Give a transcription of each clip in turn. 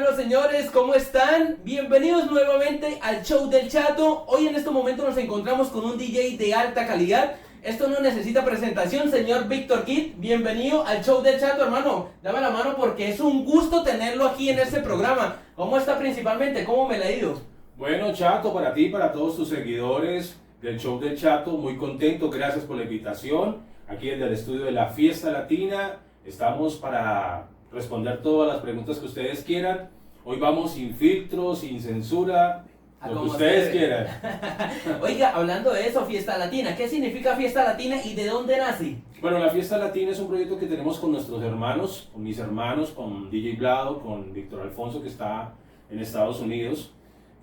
Bueno, señores, ¿cómo están? Bienvenidos nuevamente al show del Chato. Hoy en este momento nos encontramos con un DJ de alta calidad. Esto no necesita presentación, señor Víctor Kid. Bienvenido al show del Chato, hermano. Dame la mano porque es un gusto tenerlo aquí en este programa. ¿Cómo está principalmente? ¿Cómo me la ha ido? Bueno, Chato, para ti y para todos tus seguidores del show del Chato, muy contento, gracias por la invitación. Aquí desde el estudio de la Fiesta Latina, estamos para responder todas las preguntas que ustedes quieran. Hoy vamos sin filtros, sin censura, lo que ustedes quieran. Oiga, hablando de eso, Fiesta Latina, ¿qué significa Fiesta Latina y de dónde nace? Bueno, la Fiesta Latina es un proyecto que tenemos con nuestros hermanos, con mis hermanos, con DJ Blado, con Víctor Alfonso que está en Estados Unidos.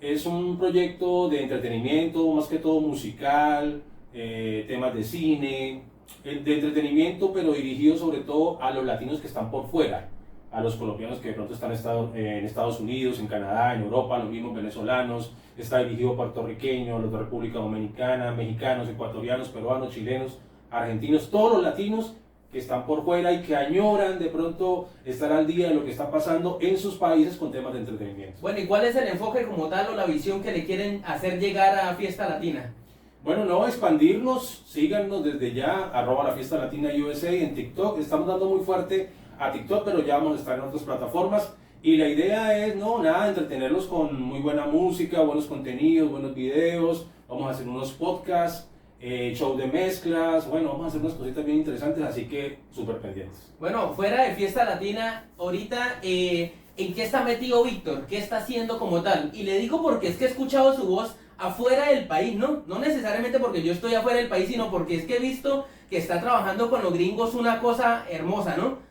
Es un proyecto de entretenimiento, más que todo musical, temas de cine, de entretenimiento, pero dirigido sobre todo a los latinos que están por fuera, a los colombianos que de pronto están en Estados Unidos, en Canadá, en Europa, los mismos venezolanos. Está dirigido a puertorriqueños, a los de República Dominicana, mexicanos, ecuatorianos, peruanos, chilenos, argentinos, todos los latinos que están por fuera y que añoran de pronto estar al día de lo que está pasando en sus países con temas de entretenimiento. Bueno, ¿y cuál es el enfoque como tal o la visión que le quieren hacer llegar a Fiesta Latina? Bueno, no, expandirnos, síganos desde ya, @la Fiesta Latina USA en TikTok. Estamos dando muy fuerte a TikTok, pero ya vamos a estar en otras plataformas. Y la idea es, entretenerlos con muy buena música, buenos contenidos, buenos videos. Vamos a hacer unos podcasts, show de mezclas, bueno, vamos a hacer unas cositas bien interesantes, así que súper pendientes. Bueno, fuera de Fiesta Latina, ahorita, ¿en qué está metido Víctor? ¿Qué está haciendo como tal? Y le digo porque es que he escuchado su voz afuera del país, ¿no? No necesariamente porque yo estoy afuera del país, sino porque es que he visto que está trabajando con los gringos una cosa hermosa, ¿no?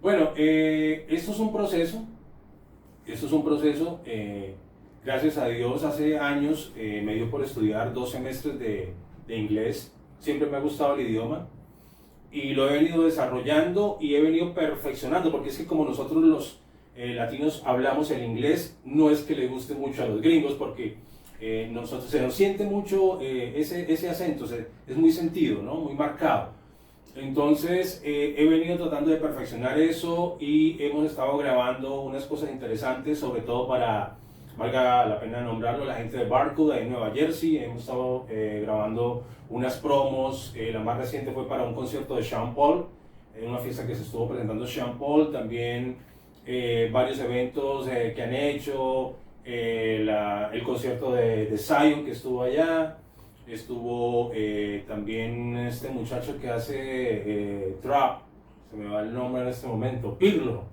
Bueno, esto es un proceso, gracias a Dios hace años me dio por estudiar 2 semestres de inglés. Siempre me ha gustado el idioma y lo he venido desarrollando y he venido perfeccionando, porque es que como nosotros los latinos hablamos el inglés, no es que le guste mucho a los gringos, porque nosotros se nos siente mucho ese acento, es muy sentido, ¿no? Muy marcado. Entonces he venido tratando de perfeccionar eso y hemos estado grabando unas cosas interesantes, sobre todo para, valga la pena nombrarlo, la gente de Barcode ahí en Nueva Jersey. Hemos estado grabando unas promos, la más reciente fue para un concierto de Sean Paul, en una fiesta que se estuvo presentando Sean Paul, también varios eventos que han hecho, el concierto de Zion que estuvo allá. Estuvo también este muchacho que hace trap, se me va el nombre en este momento, Pirlo.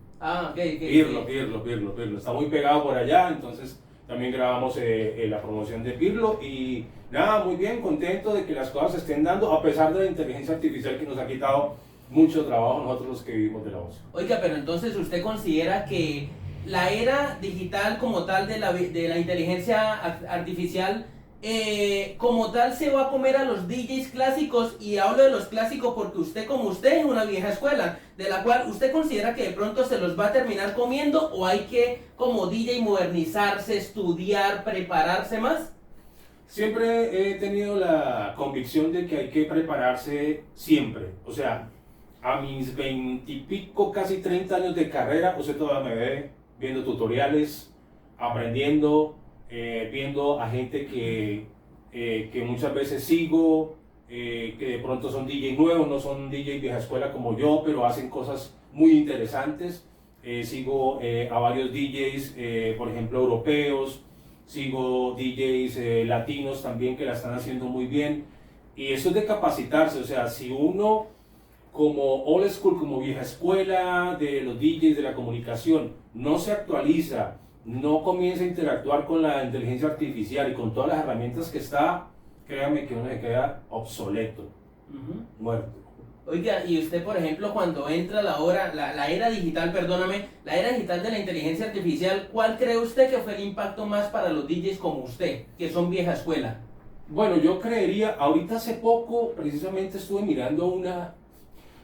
Pirlo. Está muy pegado por allá, entonces también grabamos la promoción de Pirlo y nada, muy bien, contento de que las cosas se estén dando a pesar de la inteligencia artificial que nos ha quitado mucho trabajo a nosotros los que vivimos de la voz. Oiga, pero entonces usted considera que la era digital como tal de la inteligencia artificial como tal se va a comer a los DJs clásicos, y hablo de los clásicos porque usted como usted es una vieja escuela, de la cual usted considera que de pronto se los va a terminar comiendo, o hay que como DJ modernizarse, estudiar, prepararse más? Siempre he tenido la convicción de que hay que prepararse siempre, o sea, a mis 20 y pico, casi 30 años de carrera, usted todavía me ve viendo tutoriales, aprendiendo, viendo a gente que muchas veces sigo, que de pronto son DJ nuevos, no son DJ vieja escuela como yo, pero hacen cosas muy interesantes. Sigo a varios DJs, por ejemplo, europeos, sigo DJs latinos también que la están haciendo muy bien. Y eso es de capacitarse, o sea, si uno como old school, como vieja escuela de los DJs de la comunicación, no se actualiza, no comienza a interactuar con la inteligencia artificial y con todas las herramientas que está, créame que uno se queda obsoleto, muerto. Oiga, y usted, por ejemplo, cuando entra la era digital, perdóname, la era digital de la inteligencia artificial, ¿cuál cree usted que fue el impacto más para los DJs como usted, que son vieja escuela? Bueno, yo creería, ahorita hace poco, precisamente estuve mirando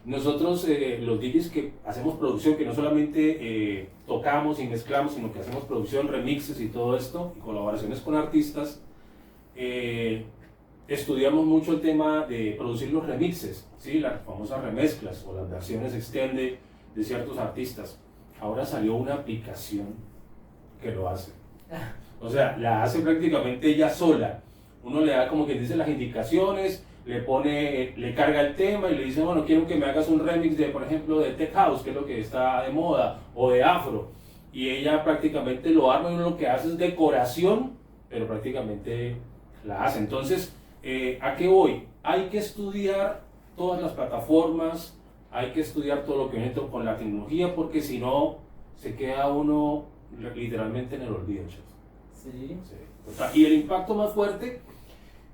nosotros los DJs que hacemos producción, que no solamente tocamos y mezclamos, sino que hacemos producción, remixes y todo esto, y colaboraciones con artistas, estudiamos mucho el tema de producir los remixes, ¿sí? Las famosas remezclas o las versiones extended de ciertos artistas. Ahora salió una aplicación que lo hace. O sea, la hace prácticamente ella sola. Uno le da como que dice las indicaciones, le carga el tema y le dice, bueno, quiero que me hagas un remix de, por ejemplo, de Tech House, que es lo que está de moda, o de Afro. Y ella prácticamente lo arma y uno lo que hace es decoración, pero prácticamente la hace. Entonces, ¿a qué voy? Hay que estudiar todas las plataformas, hay que estudiar todo lo que viene con la tecnología, porque si no, se queda uno literalmente en el olvido, chef. Sí. Sí. O sea, y el impacto más fuerte,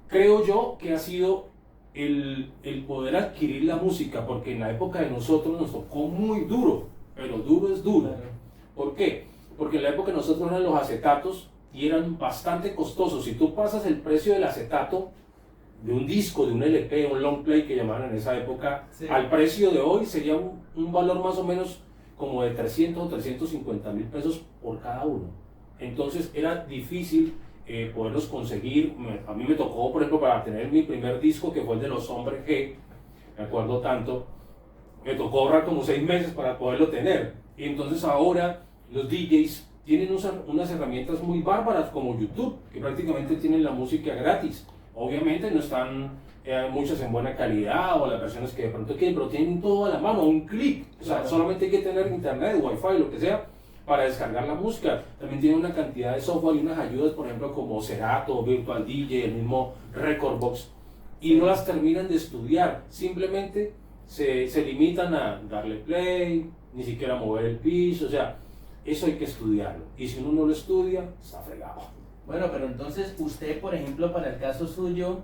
creo yo, que ha sido el poder adquirir la música, porque en la época de nosotros nos tocó muy duro, pero duro es duro. Claro. ¿Por qué? Porque en la época de nosotros eran los acetatos y eran bastante costosos. Si tú pasas el precio del acetato de un disco, de un LP, un long play que llamaban en esa época, Sí. al precio de hoy sería un valor más o menos como de 300 o 350.000 pesos por cada uno. Entonces era difícil poderlos conseguir. A mí me tocó, por ejemplo, para tener mi primer disco, que fue el de Los Hombres G, me acuerdo tanto, me tocó ahorrar como 6 meses para poderlo tener. Y entonces ahora los DJs tienen unas herramientas muy bárbaras como YouTube, que prácticamente tienen la música gratis. Obviamente no están muchas en buena calidad o las versiones que de pronto quieren, pero tienen todo a la mano, a un clic. O sea, Claro. solamente hay que tener internet, wifi, lo que sea, para descargar la música. También tienen una cantidad de software y unas ayudas, por ejemplo, como Serato, Virtual DJ, el mismo Recordbox, y no las terminan de estudiar. Simplemente se limitan a darle play, ni siquiera mover el pitch. O sea, eso hay que estudiarlo. Y si uno no lo estudia, está fregado. Bueno, pero entonces usted, por ejemplo, para el caso suyo,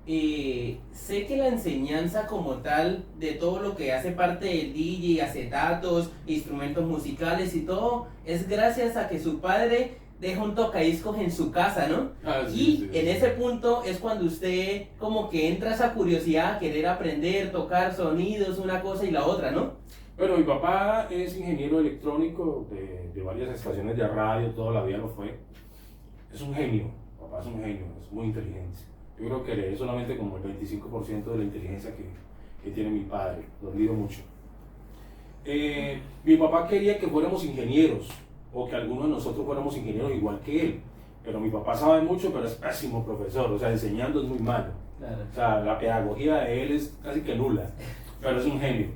sé que la enseñanza como tal de todo lo que hace parte del DJ, acetatos, instrumentos musicales y todo, es gracias a que su padre deja un tocadiscos en su casa, ¿no? Y en ese punto es cuando usted como que entra esa curiosidad a querer aprender, tocar sonidos, una cosa y la otra, ¿no? Bueno, mi papá es ingeniero electrónico de varias estaciones de radio, toda la vida lo fue. Es un genio, papá es un genio, es muy inteligente. Yo creo que le es solamente como el 25% de la inteligencia que tiene mi padre, lo admiro mucho. Mi papá quería que fuéramos ingenieros, o que algunos de nosotros fuéramos ingenieros igual que él, pero mi papá sabe mucho, pero es pésimo profesor, o sea, enseñando es muy malo. Claro. O sea, la pedagogía de él es casi que nula, pero es un genio.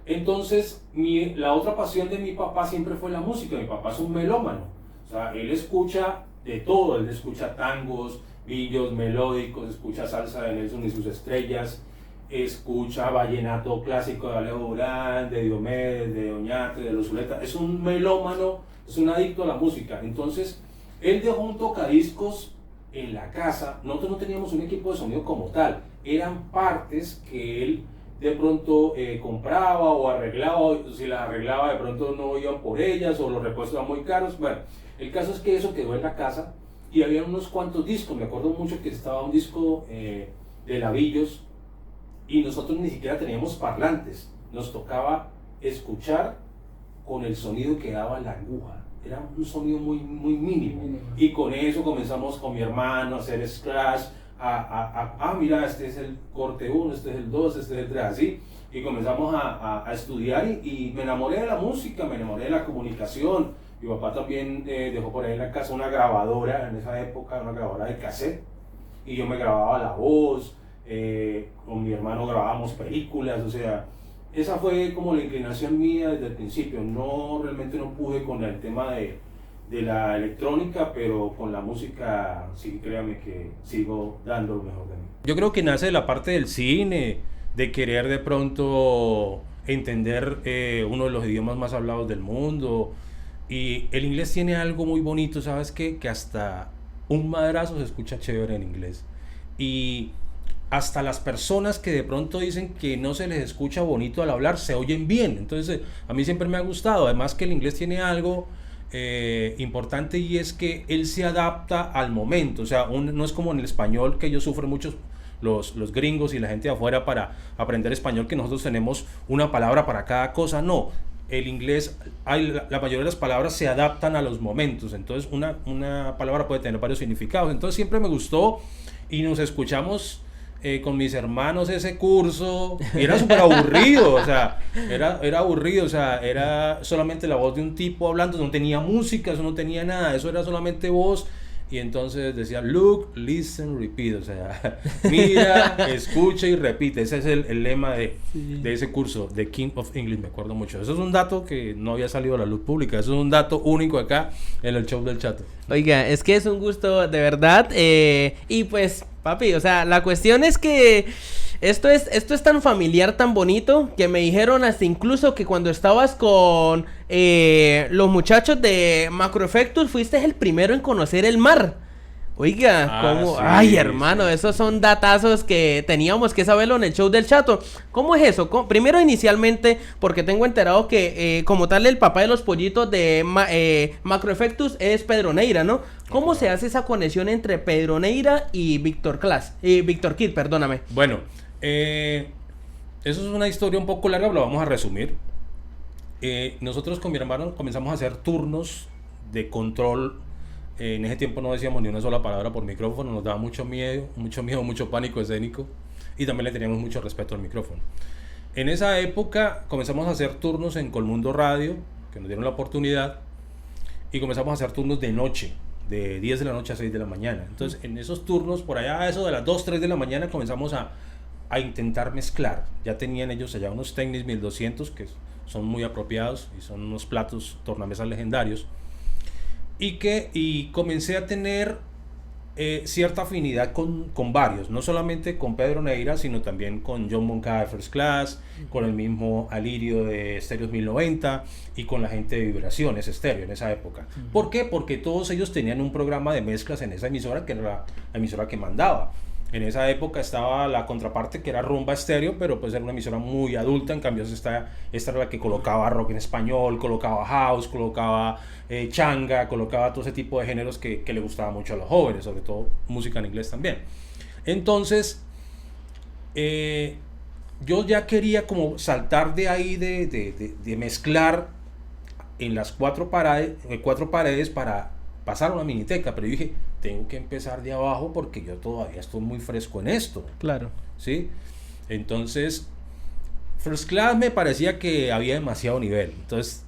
Entonces, la otra pasión de mi papá siempre fue la música. Mi papá es un melómano, o sea, él escucha de todo, él escucha tangos, billos melódicos, escucha salsa de Nelson y sus estrellas, escucha vallenato clásico de Alejo Durán, de Diomedes, de Oñate, de Los Zuleta. Es un melómano, es un adicto a la música. Entonces, él dejó un tocadiscos en la casa. Nosotros no teníamos un equipo de sonido como tal, eran partes que él de pronto compraba o arreglaba. Si las arreglaba, de pronto no iban por ellas, o los repuestos eran muy caros. Bueno, el caso es que eso quedó en la casa y había unos cuantos discos. Me acuerdo mucho que estaba un disco de Lavillos, y nosotros ni siquiera teníamos parlantes, nos tocaba escuchar con el sonido que daba la aguja. Era un sonido muy, muy mínimo. Y con eso comenzamos con mi hermano a hacer scratch, mira, este es el corte 1, este es el 2, este es el 3, así. Y comenzamos a estudiar y me enamoré de la música, me enamoré de la comunicación. Mi papá también dejó por ahí en la casa una grabadora, en esa época, una grabadora de cassette, y yo me grababa la voz. Con mi hermano grabábamos películas. O sea, esa fue como la inclinación mía desde el principio. Realmente no pude con el tema de la electrónica, pero con la música sí, créame que sigo dando lo mejor de mí. Yo creo que nace de la parte del cine, de querer de pronto entender uno de los idiomas más hablados del mundo, y el inglés tiene algo muy bonito, ¿sabes qué? Que hasta un madrazo se escucha chévere en inglés, y hasta las personas que de pronto dicen que no se les escucha bonito al hablar, se oyen bien. Entonces, a mí siempre me ha gustado. Además que el inglés tiene algo importante, y es que él se adapta al momento. O sea, no es como en el español, que ellos sufren mucho, los gringos y la gente de afuera, para aprender español, que nosotros tenemos una palabra para cada cosa. No, el inglés, la mayoría de las palabras se adaptan a los momentos. Entonces, una palabra puede tener varios significados. Entonces, siempre me gustó, y nos escuchamos con mis hermanos ese curso y era súper aburrido, o sea, era aburrido, o sea, era solamente la voz de un tipo hablando, no tenía música, eso no tenía nada, eso era solamente voz. Y entonces decía, look, listen, repeat, o sea, mira, escucha y repite. Ese es el lema de ese curso, The King of English, me acuerdo mucho. Eso es un dato que no había salido a la luz pública, eso es un dato único acá en el show del Chato. Oiga, es que es un gusto de verdad, y pues, papi, o sea, la cuestión es que esto es tan familiar, tan bonito, que me dijeron hasta incluso que cuando estabas con los muchachos de Macroeffectus fuiste el primero en conocer el mar. Oiga, ¿cómo? Sí, Ay, hermano, sí. esos son datazos que teníamos que saberlo en el show del Chato. ¿Cómo es eso? Primero, inicialmente, porque tengo enterado que como tal el papá de los pollitos de Macroeffectus es Pedro Neira, ¿no? ¿Cómo se hace esa conexión entre Pedro Neira y Víctor Kid, perdóname? Bueno, eso es una historia un poco larga, pero lo vamos a resumir. Nosotros con mi hermano comenzamos a hacer turnos de control. En ese tiempo no decíamos ni una sola palabra por micrófono, nos daba mucho miedo, mucho pánico escénico, y también le teníamos mucho respeto al micrófono. En esa época comenzamos a hacer turnos en Colmundo Radio, que nos dieron la oportunidad, y comenzamos a hacer turnos de noche, de 10 de la noche a 6 de la mañana. Entonces, en esos turnos, por allá a eso de las 2, 3 de la mañana, comenzamos a intentar mezclar. Ya tenían ellos allá unos Technics 1200 que son muy apropiados y son unos platos tornamesas legendarios. Y comencé a tener cierta afinidad con varios, no solamente con Pedro Neira, sino también con John Moncada de First Class, con el mismo Alirio de Stereos 1090 y con la gente de Vibraciones Estéreo en esa época. ¿Por qué? Porque todos ellos tenían un programa de mezclas en esa emisora, que era la emisora que mandaba. En esa época estaba la contraparte, que era Rumba Estéreo, pero pues era una emisora muy adulta. En cambio esta era la que colocaba rock en español, colocaba house, colocaba changa, colocaba todo ese tipo de géneros que le gustaba mucho a los jóvenes, sobre todo música en inglés también. Entonces yo ya quería como saltar de ahí de mezclar en las cuatro paredes para pasar a una miniteca, pero yo dije, tengo que empezar de abajo porque yo todavía estoy muy fresco en esto. Claro. ¿Sí? Entonces, First Class me parecía que había demasiado nivel. Entonces,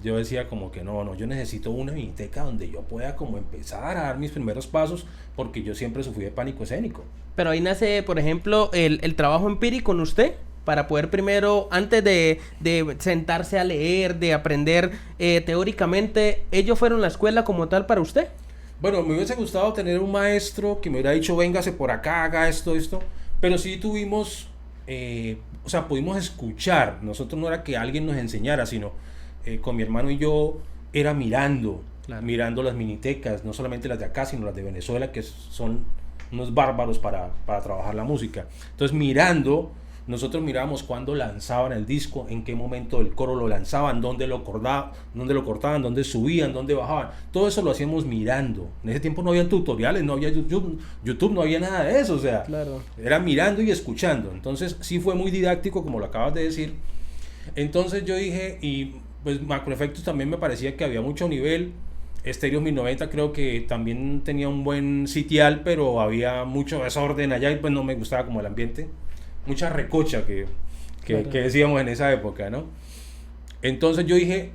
yo decía como que no, yo necesito una miniteca donde yo pueda como empezar a dar mis primeros pasos, porque yo siempre sufrí de pánico escénico. Pero ahí nace, por ejemplo, el trabajo empírico en usted, para poder primero, antes de sentarse a leer, de aprender teóricamente, ¿ellos fueron la escuela como tal para usted? Bueno, me hubiese gustado tener un maestro que me hubiera dicho, véngase por acá, haga esto, pero sí tuvimos, o sea, pudimos escuchar. Nosotros no era que alguien nos enseñara, sino con mi hermano y yo era mirando las minitecas, no solamente las de acá, sino las de Venezuela, que son unos bárbaros para trabajar la música. Entonces, nosotros mirábamos cuándo lanzaban el disco, en qué momento el coro lo lanzaban, dónde lo cortaban, dónde subían, dónde bajaban. Todo eso lo hacíamos mirando. En ese tiempo no había tutoriales, no había YouTube, no había nada de eso, o sea, claro, era mirando y escuchando. Entonces sí fue muy didáctico, como lo acabas de decir. Entonces yo dije, y pues Macroeffectus también me parecía que había mucho nivel. Stereos 1090 creo que también tenía un buen sitial, pero había mucho desorden allá y pues no me gustaba como el ambiente. Mucha recocha que decíamos en esa época, ¿no? Entonces yo dije,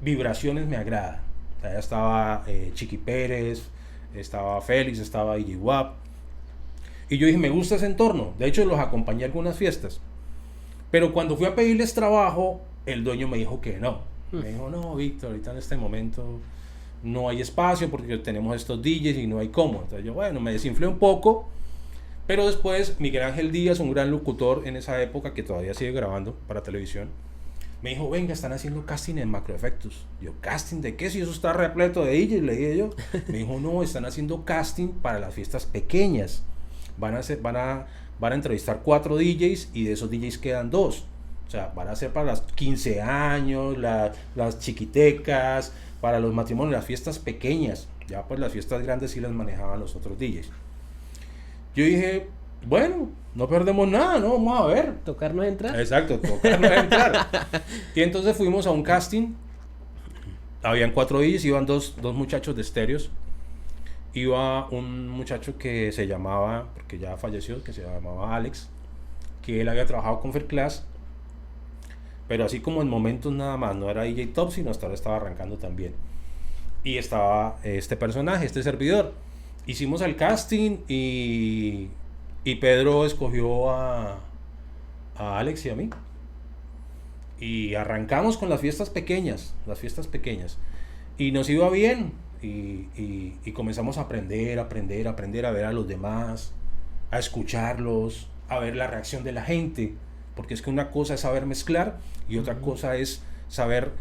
Vibraciones me agrada. Allá estaba Chiqui Pérez, estaba Félix, estaba DJ Wap. Y yo dije, me gusta ese entorno. De hecho, los acompañé a algunas fiestas. Pero cuando fui a pedirles trabajo, el dueño me dijo que no. Me dijo, no, Víctor, ahorita en este momento no hay espacio porque tenemos estos DJs y no hay cómo. Entonces yo, bueno, me desinflé un poco. Pero después Miguel Ángel Díaz, un gran locutor en esa época que todavía sigue grabando para televisión, me dijo, venga, están haciendo casting en Macroeffectus. Yo, ¿casting de qué? Si eso está repleto de DJs, le dije yo. Me dijo, no, están haciendo casting para las fiestas pequeñas. Van a entrevistar 4 DJs y de esos DJs quedan 2. O sea, van a ser para las 15 años, las chiquitecas, para los matrimonios, las fiestas pequeñas. Ya pues las fiestas grandes sí las manejaban los otros DJs. Yo dije, bueno, no perdemos nada, ¿no? Vamos a ver. Tocarnos entrar. Exacto, tocarnos entrar. Y entonces fuimos a un casting. Habían 4 DJs, iban dos muchachos de estéreos. iba un muchacho que se llamaba, porque ya falleció, que se llamaba Alex, que él había trabajado con Fair Class, pero así como en momentos nada más, no era DJ Top, sino hasta ahora estaba arrancando también. Y estaba este personaje, este servidor. Hicimos el casting y Pedro escogió a Alex y a mí. Y arrancamos con las fiestas pequeñas. Y nos iba bien. Y comenzamos a aprender, a ver a los demás, a escucharlos, a ver la reacción de la gente. Porque es que una cosa es saber mezclar y otra cosa es saber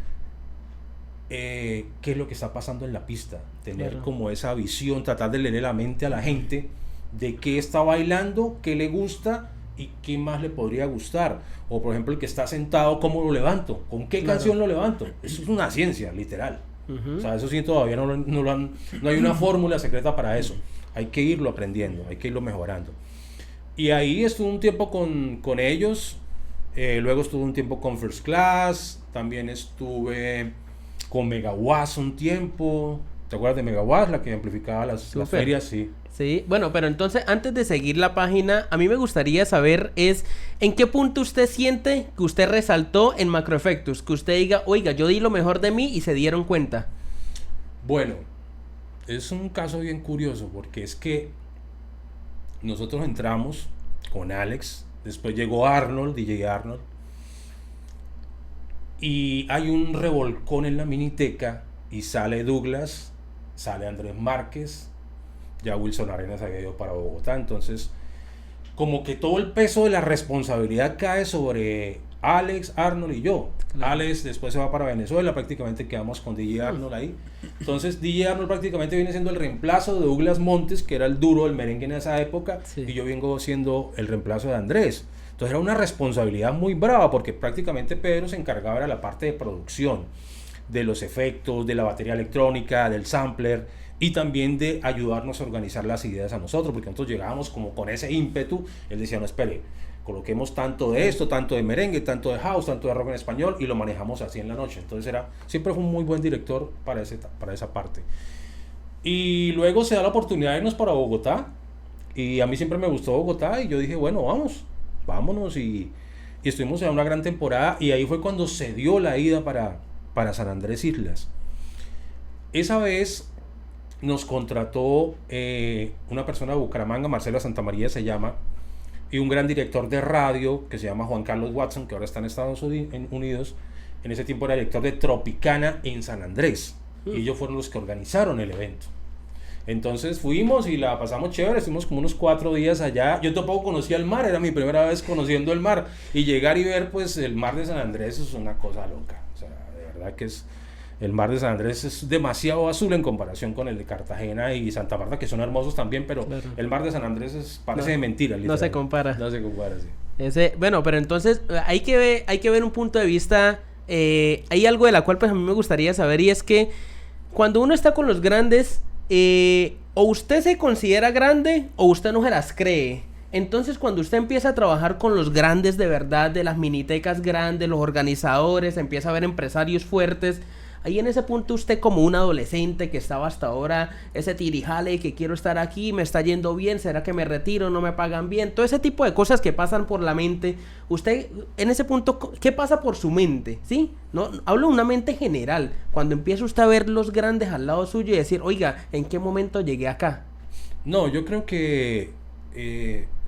qué es lo que está pasando en la pista. Tener como esa visión, tratar de leer la mente a la gente de qué está bailando, qué le gusta y qué más le podría gustar. O por ejemplo el que está sentado, ¿cómo lo levanto? ¿Con qué canción lo levanto? Eso es una ciencia, literal. O sea, eso sí todavía no hay una fórmula secreta para eso. Hay que irlo aprendiendo, hay que irlo mejorando. Y ahí estuve un tiempo con ellos, luego estuve un tiempo con First Class, también estuve con Megawatt un tiempo. ¿Te acuerdas de Megawatt, la que amplificaba las ferias? Sí. Sí, bueno, pero entonces antes de seguir la página, a mí me gustaría saber es en qué punto usted siente que usted resaltó en Macro Effectus, que usted diga, oiga, yo di lo mejor de mí y se dieron cuenta. Bueno, es un caso bien curioso porque es que nosotros entramos con Alex, después llegó Arnold, DJ Arnold, y hay un revolcón en la miniteca y sale Douglas, sale Andrés Márquez, ya Wilson Arenas había ido para Bogotá, entonces como que todo el peso de la responsabilidad cae sobre Alex, Arnold y yo. Claro. Alex después se va para Venezuela, prácticamente quedamos con DJ Arnold ahí. Entonces DJ Arnold prácticamente viene siendo el reemplazo de Douglas Montes, que era el duro del merengue en esa época, sí. Y yo vengo siendo el reemplazo de Andrés. Entonces era una responsabilidad muy brava porque prácticamente Pedro se encargaba de la parte de producción, de los efectos, de la batería electrónica, del sampler y también de ayudarnos a organizar las ideas a nosotros, porque nosotros llegábamos como con ese ímpetu. Él decía, no, espere, coloquemos tanto de esto, tanto de merengue, tanto de house, tanto de rock en español y lo manejamos así en la noche. Entonces siempre fue un muy buen director para esa parte. Y luego se da la oportunidad de irnos para Bogotá y a mí siempre me gustó Bogotá y yo dije, bueno, vámonos y estuvimos en una gran temporada y ahí fue cuando se dio la ida para San Andrés Islas. Esa vez nos contrató una persona de Bucaramanga, Marcela Santamaría se llama, y un gran director de radio que se llama Juan Carlos Watson, que ahora está en Estados Unidos. En ese tiempo era director de Tropicana en San Andrés, y ellos fueron los que organizaron el evento. Entonces fuimos y la pasamos chévere, estuvimos como unos 4 días allá. Yo tampoco conocía el mar, era mi primera vez conociendo el mar, y llegar y ver pues el mar de San Andrés es una cosa loca. O sea, de verdad que el mar de San Andrés es demasiado azul en comparación con el de Cartagena y Santa Marta, que son hermosos también, pero claro, el mar de San Andrés parece de mentira. No se compara. No se compara, sí. Bueno, pero entonces hay que ver un punto de vista. Hay algo de la cual pues a mí me gustaría saber, y es que cuando uno está con los grandes, o usted se considera grande o usted no se las cree. Entonces cuando usted empieza a trabajar con los grandes de verdad, de las minitecas grandes, los organizadores, empieza a ver empresarios fuertes, ahí en ese punto usted como un adolescente que estaba hasta ahora, ese tirijale que quiero estar aquí, me está yendo bien, ¿será que me retiro? ¿No me pagan bien? Todo ese tipo de cosas que pasan por la mente. Usted en ese punto, ¿qué pasa por su mente? ¿Sí? No, hablo de una mente general. Cuando empieza usted a ver los grandes al lado suyo y decir, oiga, ¿en qué momento llegué acá? No, yo creo que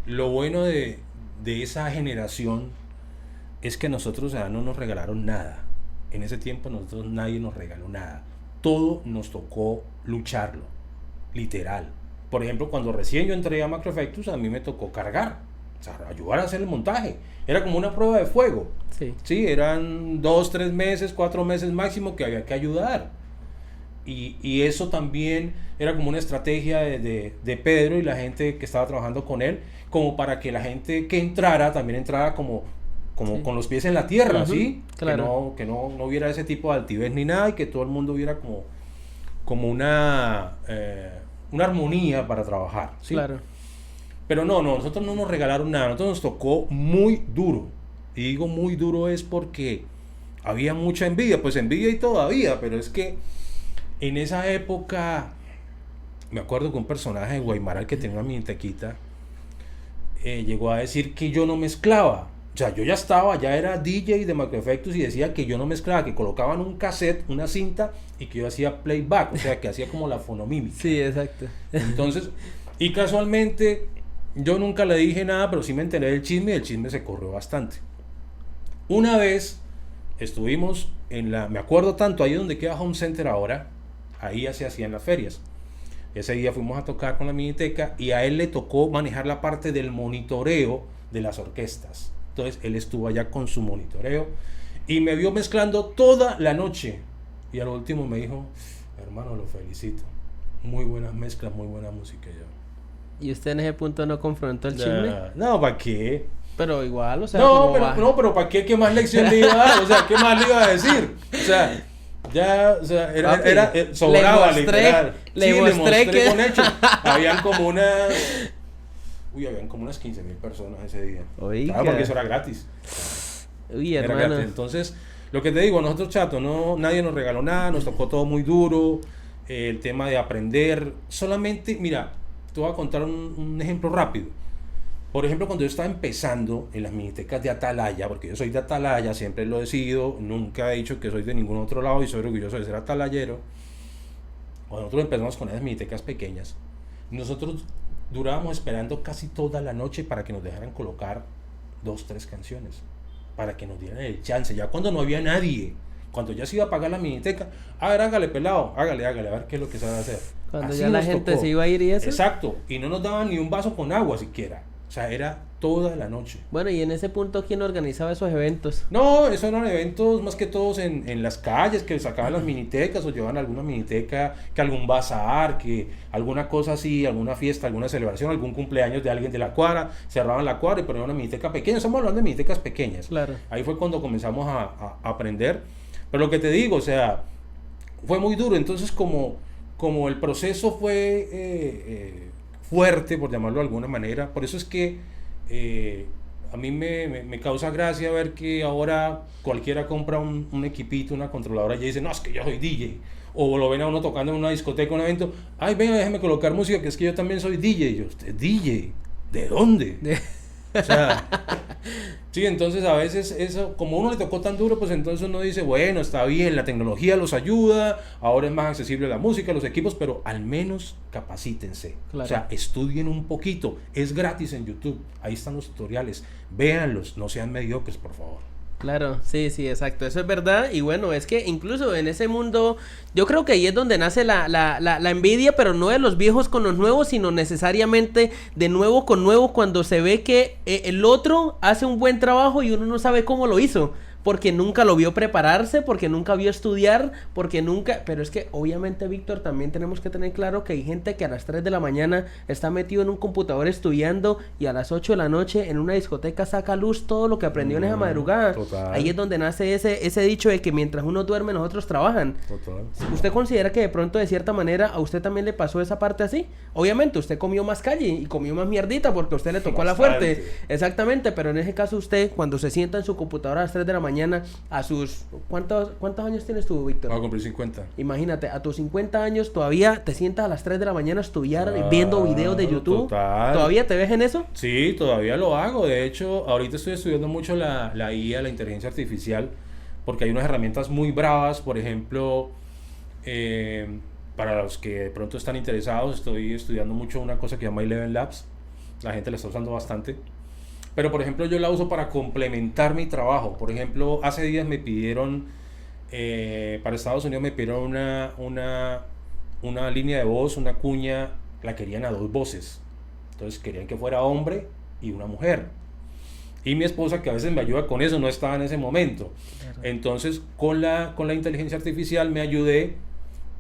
lo bueno de esa generación es que nosotros ya no nos regalaron nada. En ese tiempo nosotros nadie nos regaló nada. Todo nos tocó lucharlo, literal. Por ejemplo, cuando recién yo entré a Macro Effectus, a mí me tocó cargar, o sea, ayudar a hacer el montaje. Era como una prueba de fuego. Sí, eran 2, 3 meses, 4 meses máximo que había que ayudar. Y eso también era como una estrategia de Pedro y la gente que estaba trabajando con él, como para que la gente que entrara también entrara como sí, con los pies en la tierra, uh-huh, ¿sí? Claro. Que no hubiera ese tipo de altivez ni nada, y que todo el mundo hubiera como una armonía para trabajar, ¿sí? Claro. Pero no, nosotros no nos regalaron nada, nosotros nos tocó muy duro. Y digo muy duro es porque había mucha envidia, pues envidia y todavía, pero es que en esa época me acuerdo que un personaje de Guaymaral que tenía una minitequita llegó a decir que yo no mezclaba. O sea, yo ya era DJ de Macroefectos y decía que yo no mezclaba, que colocaban un cassette, una cinta, y que yo hacía playback, o sea, que hacía como la fonomímica. Sí, exacto. Entonces, y casualmente, yo nunca le dije nada, pero sí me enteré del chisme y el chisme se corrió bastante. Una vez estuvimos me acuerdo tanto, ahí donde queda Home Center ahora, ahí ya se hacían las ferias. Ese día fuimos a tocar con la miniteca y a él le tocó manejar la parte del monitoreo de las orquestas. Entonces él estuvo allá con su monitoreo y me vio mezclando toda la noche. Y al último me dijo, hermano, lo felicito. Muy buenas mezclas, muy buena música. ¿Y usted en ese punto no confrontó el chisme? No, ¿para qué? Pero igual, o sea... No, pero ¿para qué? ¿Qué más lección le iba a dar? O sea, ¿qué más le iba a decir? O sea, ya, o sea, era sobraba, literal. Le mostré que... con hecho. Habían como unas 15,000 personas ese día. Oiga. Claro, porque eso era gratis. Uy, Era hermano. gratis. Entonces, lo que te digo, nosotros, chato, nadie nos regaló nada, nos tocó todo muy duro. El tema de aprender, solamente, mira, te voy a contar un ejemplo rápido. Por ejemplo, cuando yo estaba empezando en las minitecas de Atalaya, porque yo soy de Atalaya, siempre lo he sido, nunca he dicho que soy de ningún otro lado y soy orgulloso de ser atalayero. Cuando nosotros empezamos con esas minitecas pequeñas, nosotros durábamos esperando casi toda la noche para que nos dejaran colocar 2, 3 canciones, para que nos dieran el chance, ya cuando no había nadie, cuando ya se iba a apagar la miniteca, a ver, hágale pelado, hágale, a ver qué es lo que sabe hacer. Cuando así ya la nos gente tocó. se iba a ir y eso. Exacto, y no nos daban ni un vaso con agua siquiera. O sea, era toda la noche. Bueno, y en ese punto, ¿quién organizaba esos eventos? No, esos eran eventos más que todos en las calles, que sacaban las minitecas o llevaban alguna miniteca, que algún bazar, que alguna cosa así, alguna fiesta, alguna celebración, algún cumpleaños de alguien de la cuadra, cerraban la cuadra y ponían una miniteca pequeña. Estamos hablando de minitecas pequeñas. Claro. Ahí fue cuando comenzamos a aprender. Pero lo que te digo, o sea, fue muy duro. Entonces, como el proceso fue fuerte, por llamarlo de alguna manera, por eso es que a mí me causa gracia ver que ahora cualquiera compra un equipito, una controladora y dice, no, es que yo soy DJ. O lo ven a uno tocando en una discoteca, un evento, ay, venga, déjeme colocar música, que es que yo también soy DJ. Y yo, ¿usted DJ? ¿De dónde? O sea, sí, entonces a veces eso, como a uno le tocó tan duro, pues entonces uno dice, bueno, está bien, la tecnología los ayuda, ahora es más accesible la música, los equipos, pero al menos capacítense. Claro. O sea, estudien un poquito, es gratis en YouTube, ahí están los tutoriales, véanlos, no sean mediocres, por favor. Claro, sí, exacto, eso es verdad. Y bueno, es que incluso en ese mundo, yo creo que ahí es donde nace la envidia, pero no de los viejos con los nuevos, sino necesariamente de nuevo con nuevo, cuando se ve que el otro hace un buen trabajo y uno no sabe cómo lo hizo, porque nunca lo vio prepararse, porque nunca vio estudiar, porque nunca... Pero es que obviamente, Víctor, también tenemos que tener claro que hay gente que a las 3 de la mañana está metido en un computador estudiando y a las 8 de la noche en una discoteca saca a luz todo lo que aprendió en esa madrugada. Total. Ahí es donde nace ese dicho de que mientras uno duerme, nosotros trabajan. Total. ¿Usted considera que de pronto, de cierta manera, a usted también le pasó esa parte así? Obviamente, usted comió más calle y comió más mierdita porque a usted le tocó a la fuerte. Exactamente, pero en ese caso usted, cuando se sienta en su computadora a las 3 de la mañana, a sus... ¿Cuántos años tienes tú, Víctor? Voy a cumplir 50. Imagínate, a tus 50 años todavía te sientas a las 3 de la mañana a estudiar viendo videos de YouTube. Total. ¿Todavía te ves en eso? Sí, todavía lo hago. De hecho, ahorita estoy estudiando mucho la IA, la inteligencia artificial, porque hay unas herramientas muy bravas. Por ejemplo, para los que de pronto están interesados, estoy estudiando mucho una cosa que se llama Eleven Labs. La gente la está usando bastante. Pero, por ejemplo, yo la uso para complementar mi trabajo. Por ejemplo, hace días me pidieron, para Estados Unidos me pidieron una línea de voz, una cuña, la querían a 2 voces. Entonces querían que fuera hombre y una mujer. Y mi esposa, que a veces me ayuda con eso, no estaba en ese momento. Claro. Entonces, con la inteligencia artificial me ayudé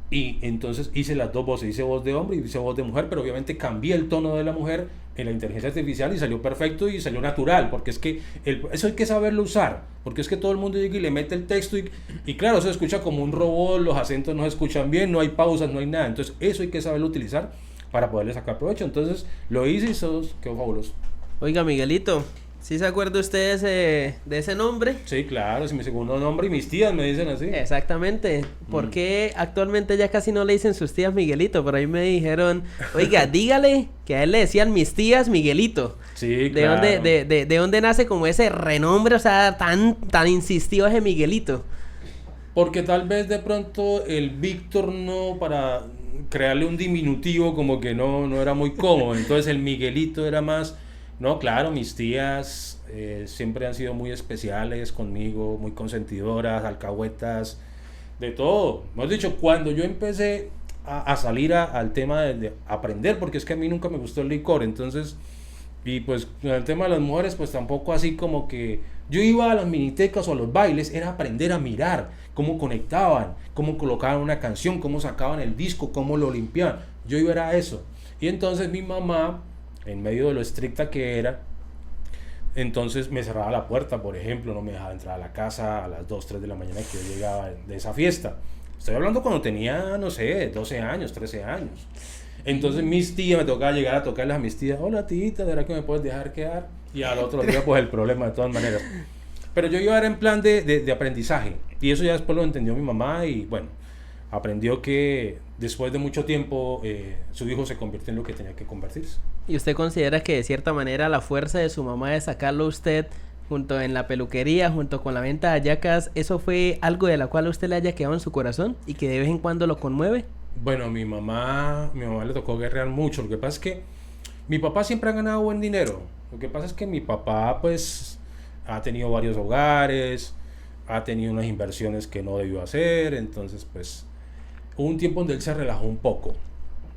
y entonces hice las 2 voces. Hice voz de hombre y hice voz de mujer, pero obviamente cambié el tono de la mujer en la inteligencia artificial y salió perfecto y salió natural, porque es que eso hay que saberlo usar, porque es que todo el mundo llega y le mete el texto y claro, se escucha como un robot, los acentos no se escuchan bien, no hay pausas, no hay nada. Entonces eso hay que saberlo utilizar para poderle sacar provecho. Entonces lo hice y eso quedó fabuloso. Oiga, Miguelito, ¿Sí se acuerda usted de ese nombre? Sí, claro, es mi segundo nombre y mis tías me dicen así. Exactamente. ¿Por qué actualmente ya casi no le dicen sus tías Miguelito? Pero ahí me dijeron, oiga, dígale que a él le decían mis tías Miguelito. Sí, claro. ¿De dónde nace como ese renombre, o sea, tan insistido ese Miguelito? Porque tal vez de pronto el Víctor no, para crearle un diminutivo como que no era muy cómodo. Entonces el Miguelito era más... No, claro, mis tías siempre han sido muy especiales conmigo, muy consentidoras, alcahuetas, de todo. Hemos dicho, cuando yo empecé a salir al tema de aprender, porque es que a mí nunca me gustó el licor, entonces, y pues con el tema de las mujeres, pues tampoco así como que yo iba a las minitecas o a los bailes, era aprender a mirar cómo conectaban, cómo colocaban una canción, cómo sacaban el disco, cómo lo limpiaban. Yo iba a eso. Y entonces mi mamá, en medio de lo estricta que era, entonces me cerraba la puerta, por ejemplo, no me dejaba entrar a la casa a las 2, 3 de la mañana que yo llegaba de esa fiesta. Estoy hablando cuando tenía, no sé, 12 años, 13 años. Entonces mis tías, me tocaba llegar a tocarles a mis tías, hola tita, ¿será que me puedes dejar quedar? Y al otro día pues el problema de todas maneras. Pero yo iba en plan de aprendizaje, y eso ya después lo entendió mi mamá, y bueno, aprendió que después de mucho tiempo su hijo se convirtió en lo que tenía que convertirse. ¿Y usted considera que de cierta manera la fuerza de su mamá de sacarlo a usted junto en la peluquería, junto con la venta de hallacas, eso fue algo de la cual a usted le haya quedado en su corazón y que de vez en cuando lo conmueve? Bueno, a mi mamá le tocó guerrear mucho. Lo que pasa es que mi papá siempre ha ganado buen dinero. Lo que pasa es que mi papá pues ha tenido varios hogares, ha tenido unas inversiones que no debió hacer, entonces pues hubo un tiempo donde él se relajó un poco.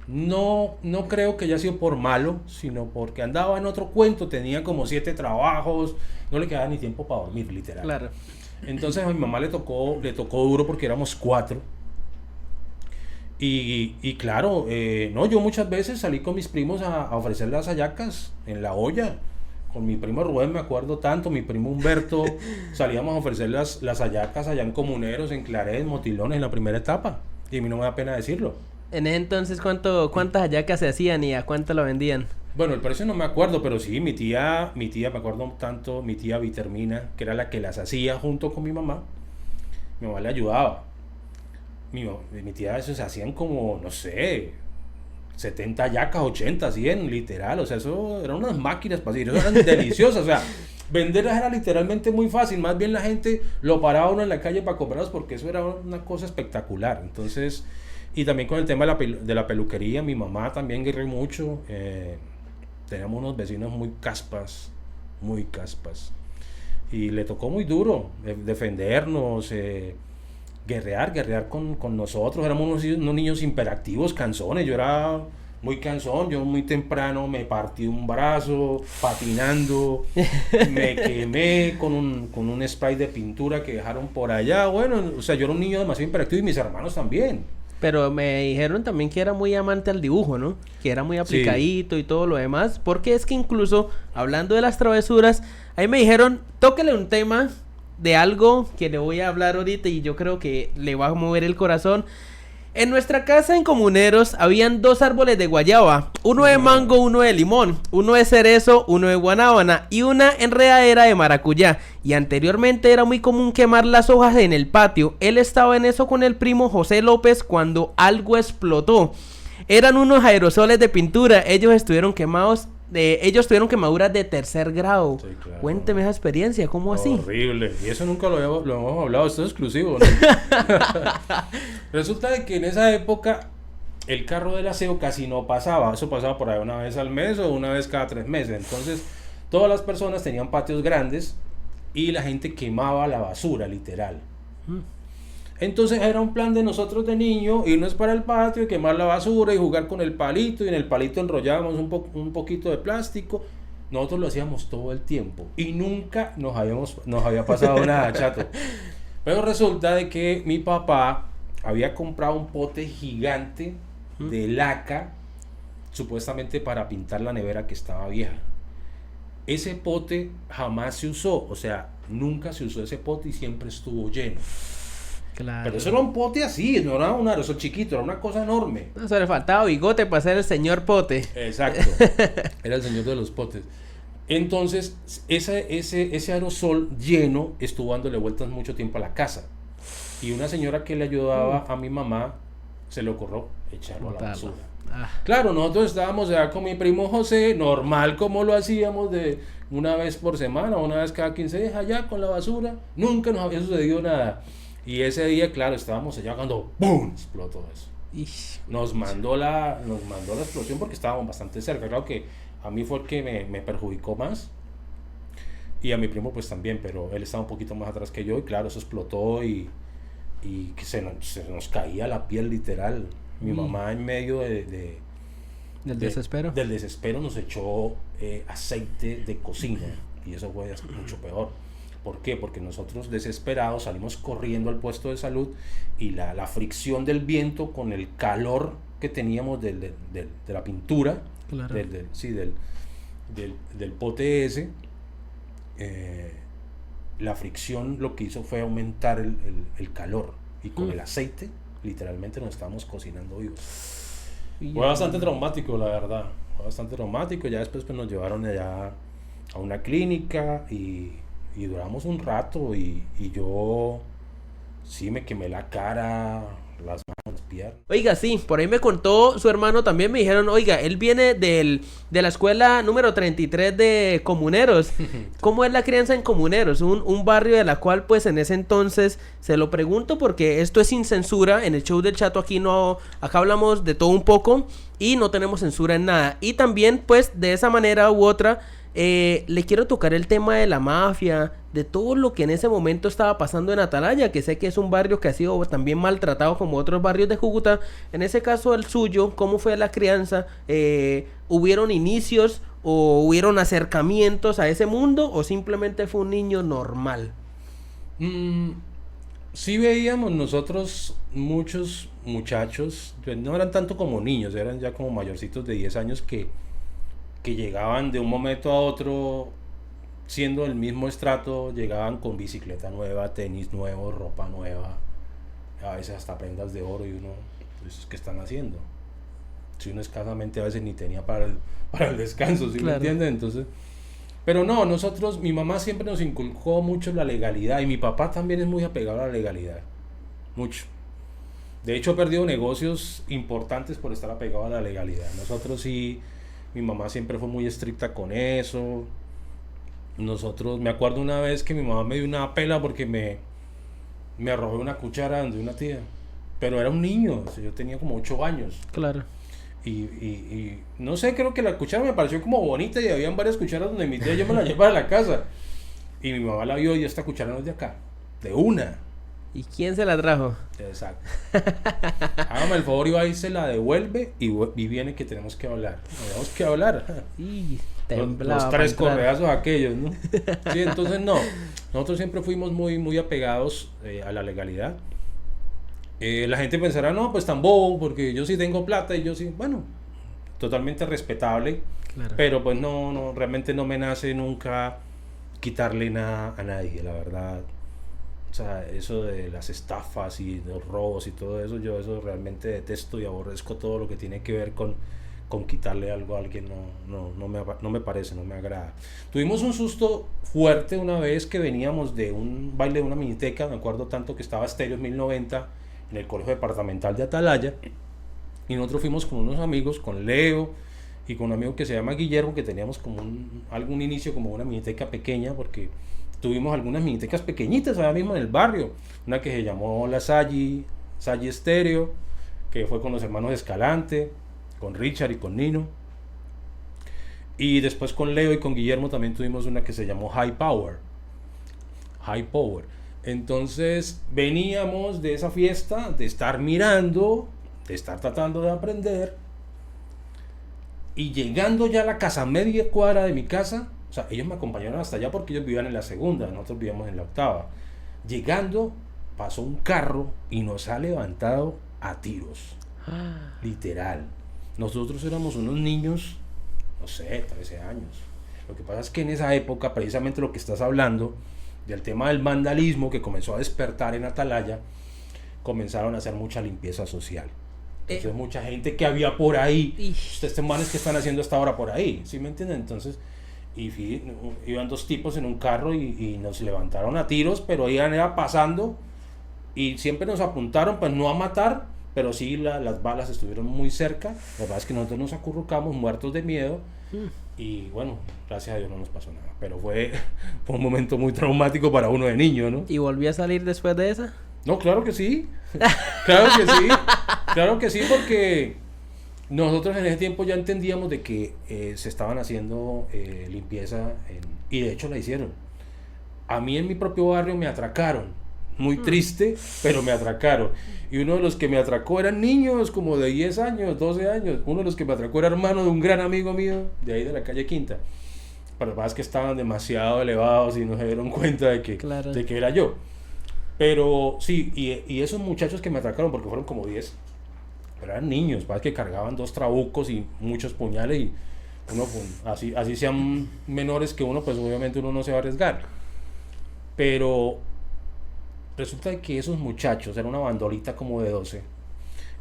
No creo que haya sido por malo, sino porque andaba en otro cuento, tenía como 7 trabajos, no le quedaba ni tiempo para dormir, literal. Claro. Entonces a mi mamá le tocó duro porque éramos 4. Y claro, yo muchas veces salí con mis primos a ofrecer las hallacas en la olla. Con mi primo Rubén me acuerdo tanto, mi primo Humberto, salíamos a ofrecer las hallacas allá en Comuneros, en Claret, Motilones, en la primera etapa. Y a mí no me da pena decirlo. En ese entonces, ¿cuántas hallacas se hacían y a cuánto lo vendían? Bueno, el precio no me acuerdo, pero sí, mi tía, me acuerdo tanto, mi tía Vitermina, que era la que las hacía junto con mi mamá le ayudaba. Mi tía, eso se hacían como, no sé, 70 hallacas, 80, 100, literal, o sea, eso eran unas máquinas para decir, eso eran deliciosas, o sea, venderlas era literalmente muy fácil, más bien la gente lo paraba uno en la calle para comprarlas porque eso era una cosa espectacular. Entonces, y también con el tema de la peluquería, mi mamá también guerreó mucho, teníamos unos vecinos muy caspas, y le tocó muy duro defendernos, guerrear con nosotros. Éramos unos niños hiperactivos, cansones. Yo era muy cansón, yo muy temprano me partí un brazo patinando, me quemé con un spray de pintura que dejaron por allá. Bueno, o sea, yo era un niño demasiado hiperactivo y mis hermanos también. Pero me dijeron también que era muy amante al dibujo, ¿no? Que era muy aplicadito y todo lo demás. Porque es que incluso, hablando de las travesuras, ahí me dijeron, tóquele un tema de algo que le voy a hablar ahorita y yo creo que le va a mover el corazón. En nuestra casa en Comuneros habían 2 árboles de guayaba, uno de mango, uno de limón, uno de cerezo, uno de guanábana y una enredadera de maracuyá. Y anteriormente era muy común quemar las hojas en el patio. Él estaba en eso con el primo José López cuando algo explotó. Eran unos aerosoles de pintura. Ellos tuvieron quemaduras de 3er grado. Sí, claro. Cuénteme esa experiencia, ¿cómo así? Horrible. Y eso nunca lo hemos hablado, esto es exclusivo, ¿no? Resulta de que en esa época el carro del aseo casi no pasaba. Eso pasaba por ahí una vez al mes o una vez cada 3 meses. Entonces, todas las personas tenían patios grandes y la gente quemaba la basura, literal. Entonces era un plan de nosotros de niño irnos para el patio y quemar la basura y jugar con el palito, y en el palito enrollábamos un poquito de plástico. Nosotros lo hacíamos todo el tiempo y nunca nos había pasado nada, chato. Pero resulta de que mi papá había comprado un pote gigante de laca, supuestamente para pintar la nevera que estaba vieja. Ese pote jamás se usó, o sea, nunca se usó ese pote y siempre estuvo lleno. Claro. Pero eso era un pote así, no era un aerosol chiquito, era una cosa enorme. No, se le faltaba bigote para ser el señor pote. Exacto, era el señor de los potes. Entonces, ese aerosol lleno estuvo dándole vueltas mucho tiempo a la casa. Y una señora que le ayudaba a mi mamá se le ocurrió echarlo a la basura. Claro, nosotros estábamos allá con mi primo José, normal como lo hacíamos de una vez por semana, una vez cada 15 días allá con la basura. Nunca nos había sucedido nada. Y ese día, claro, estábamos allá cuando ¡pum! Explotó eso. Nos mandó la explosión porque estábamos bastante cerca. Claro que a mí fue el que me perjudicó más. Y a mi primo pues también, pero él estaba un poquito más atrás que yo. Y claro, eso explotó y que se nos caía la piel literal. Mi mamá en medio del desespero nos echó aceite de cocina y eso fue mucho peor. ¿Por qué? Porque nosotros desesperados salimos corriendo al puesto de salud y la fricción del viento con el calor que teníamos de la pintura, claro, del pote ese, la fricción lo que hizo fue aumentar el calor y con el aceite literalmente nos estábamos cocinando vivos. Fue bastante traumático, la verdad. Fue bastante traumático. Ya después pues, nos llevaron allá a una clínica y duramos un rato y yo sí me quemé la cara, las manos, las piernas. Oiga, sí, por ahí me contó su hermano también, me dijeron, oiga, él viene de la escuela número 33 de Comuneros. ¿Cómo es la crianza en Comuneros? Un barrio de la cual, pues, en ese entonces, se lo pregunto porque esto es sin censura, en el show del Chato acá hablamos de todo un poco y no tenemos censura en nada. Y también, pues, de esa manera u otra, le quiero tocar el tema de la mafia, de todo lo que en ese momento estaba pasando en Atalaya, que sé que es un barrio que ha sido también maltratado como otros barrios de Cúcuta. En ese caso el suyo, ¿cómo fue la crianza? ¿Hubieron inicios o hubieron acercamientos a ese mundo o simplemente fue un niño normal? Sí veíamos nosotros muchos muchachos, no eran tanto como niños, eran ya como mayorcitos de 10 años que llegaban de un momento a otro siendo el mismo estrato, llegaban con bicicleta nueva, tenis nuevo, ropa nueva, a veces hasta prendas de oro y uno, pues, ¿qué están haciendo? Si uno escasamente a veces ni tenía para el descanso, ¿sí? Claro. ¿Me entienden? Entonces, pero no, mi mamá siempre nos inculcó mucho la legalidad y mi papá también es muy apegado a la legalidad, mucho. De hecho, he perdido negocios importantes por estar apegado a la legalidad. Nosotros sí, mi mamá siempre fue muy estricta con eso. Me acuerdo una vez que mi mamá me dio una pela porque me arrojó una cuchara de una tía. Pero era un niño, o sea, yo tenía como 8 años. Claro. Y no sé, creo que la cuchara me pareció como bonita y habían varias cucharas donde mi tía yo me la llevaba a la casa. Y mi mamá la vio y esta cuchara no es de acá, de una. ¿Y quién se la trajo? Exacto. Hágame el favor y va y se la devuelve y viene que tenemos que hablar. Tenemos que hablar. Los 3 correazos aquellos, ¿no? Sí, entonces no. Nosotros siempre fuimos muy, muy apegados a la legalidad. La gente pensará, no, pues tan bobo, porque yo sí tengo plata y yo sí, bueno, totalmente respetable. Claro. Pero pues no, realmente no me nace nunca quitarle nada a nadie, la verdad. O sea, eso de las estafas y los robos y todo eso, yo eso realmente detesto y aborrezco todo lo que tiene que ver con quitarle algo a alguien, no me parece, no me agrada. Tuvimos un susto fuerte una vez que veníamos de un baile de una miniteca, me acuerdo tanto que estaba Estéreo 1090 en el colegio departamental de Atalaya, y nosotros fuimos con unos amigos, con Leo y con un amigo que se llama Guillermo, que teníamos como algún inicio como una miniteca pequeña, porque tuvimos algunas minitecas pequeñitas allá mismo en el barrio, una que se llamó la Salli Estéreo, que fue con los hermanos Escalante, con Richard y con Nino, y después con Leo y con Guillermo también tuvimos una que se llamó High Power. Entonces veníamos de esa fiesta, de estar mirando, de estar tratando de aprender, y llegando ya a la casa, media cuadra de mi casa, o sea, ellos me acompañaron hasta allá porque ellos vivían en la segunda, nosotros vivíamos en la octava. Llegando, pasó un carro y nos ha levantado a tiros. Literal. Nosotros éramos unos niños, no sé, 13 años. Lo que pasa es que en esa época, precisamente lo que estás hablando, del tema del vandalismo que comenzó a despertar en Atalaya, comenzaron a hacer mucha limpieza social. Entonces mucha gente que había por ahí, estos manes que están haciendo hasta ahora por ahí, ¿sí me entienden? Entonces, iban dos tipos en un carro y nos levantaron a tiros, pero iba pasando y siempre nos apuntaron, pues no a matar, pero sí las balas estuvieron muy cerca. La verdad es que nosotros nos acurrucamos muertos de miedo y bueno, gracias a Dios no nos pasó nada, pero fue un momento muy traumático para uno de niño, ¿no? ¿Y volví a salir después de esa? No, claro que sí, claro que sí, porque nosotros en ese tiempo ya entendíamos de que se estaban haciendo limpieza y de hecho la hicieron. A mí en mi propio barrio me atracaron, muy triste, pero me atracaron. Y uno de los que me atracó eran niños como de 10 años, 12 años. Uno de los que me atracó era hermano de un gran amigo mío de ahí de la calle Quinta. Pero la verdad es que estaban demasiado elevados y no se dieron cuenta de que era yo. Pero sí, y esos muchachos que me atracaron, porque fueron como 10, pero eran niños, para que cargaban 2 trabucos y muchos puñales y uno, así sean menores que uno, pues obviamente uno no se va a arriesgar. Pero resulta que esos muchachos, era una bandolita como de 12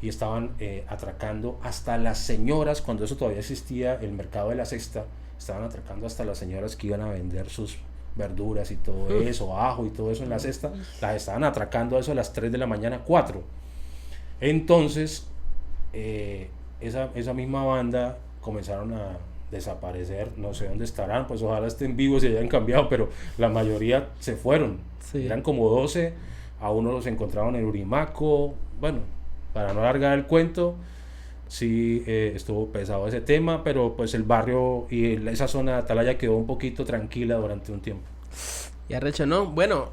y estaban atracando hasta las señoras, cuando eso todavía existía, el mercado de la cesta, estaban atracando hasta las señoras que iban a vender sus verduras y todo eso, ajo y todo eso en la cesta, las estaban atracando a eso a las 3 de la mañana, 4. Entonces esa misma banda comenzaron a desaparecer, no sé dónde estarán, pues ojalá estén vivos y hayan cambiado, pero la mayoría se fueron, eran como 12, a uno los encontraron en Urimaco. Bueno, para no alargar el cuento, sí estuvo pesado ese tema, pero pues el barrio y esa zona de Atalaya quedó un poquito tranquila durante un tiempo. Y arrecho, ¿no? Bueno,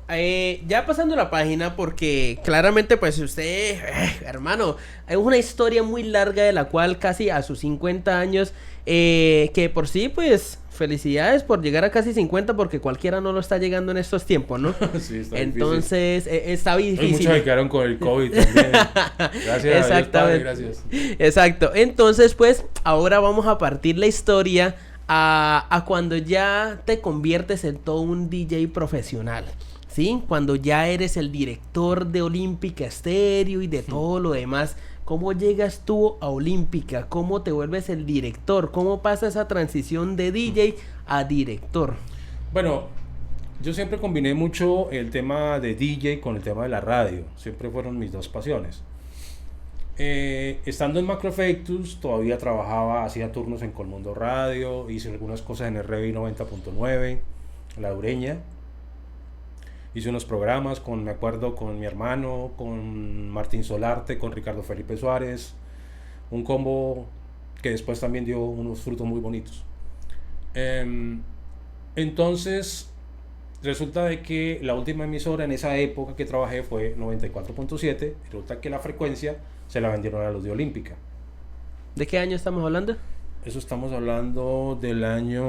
ya pasando la página, porque claramente pues usted, hermano, hay una historia muy larga de la cual casi a sus 50 años, que por sí pues felicidades por llegar a casi 50, porque cualquiera no lo está llegando en estos tiempos, ¿no? Sí, está entonces está difícil. Hay muchos que quedaron con el COVID también. Gracias a Dios, Padre, gracias. Exacto, entonces pues ahora vamos a partir la historia a cuando ya te conviertes en todo un DJ profesional, ¿sí? Cuando ya eres el director de Olímpica Estéreo y de todo lo demás. ¿Cómo llegas tú a Olímpica? ¿Cómo te vuelves el director? ¿Cómo pasa esa transición de DJ a director? Bueno, yo siempre combiné mucho el tema de DJ con el tema de la radio. Siempre fueron mis dos pasiones. Estando en Macroeffectus, todavía trabajaba, hacía turnos en Colmundo Radio, hice algunas cosas en RBI 90.9, La Ureña. Hice unos programas me acuerdo, con mi hermano, con Martín Solarte, con Ricardo Felipe Suárez. Un combo que después también dio unos frutos muy bonitos. Entonces, resulta de que la última emisora en esa época que trabajé fue 94.7. Resulta que la frecuencia se la vendieron a los de Olímpica. ¿De qué año estamos hablando? Eso estamos hablando del año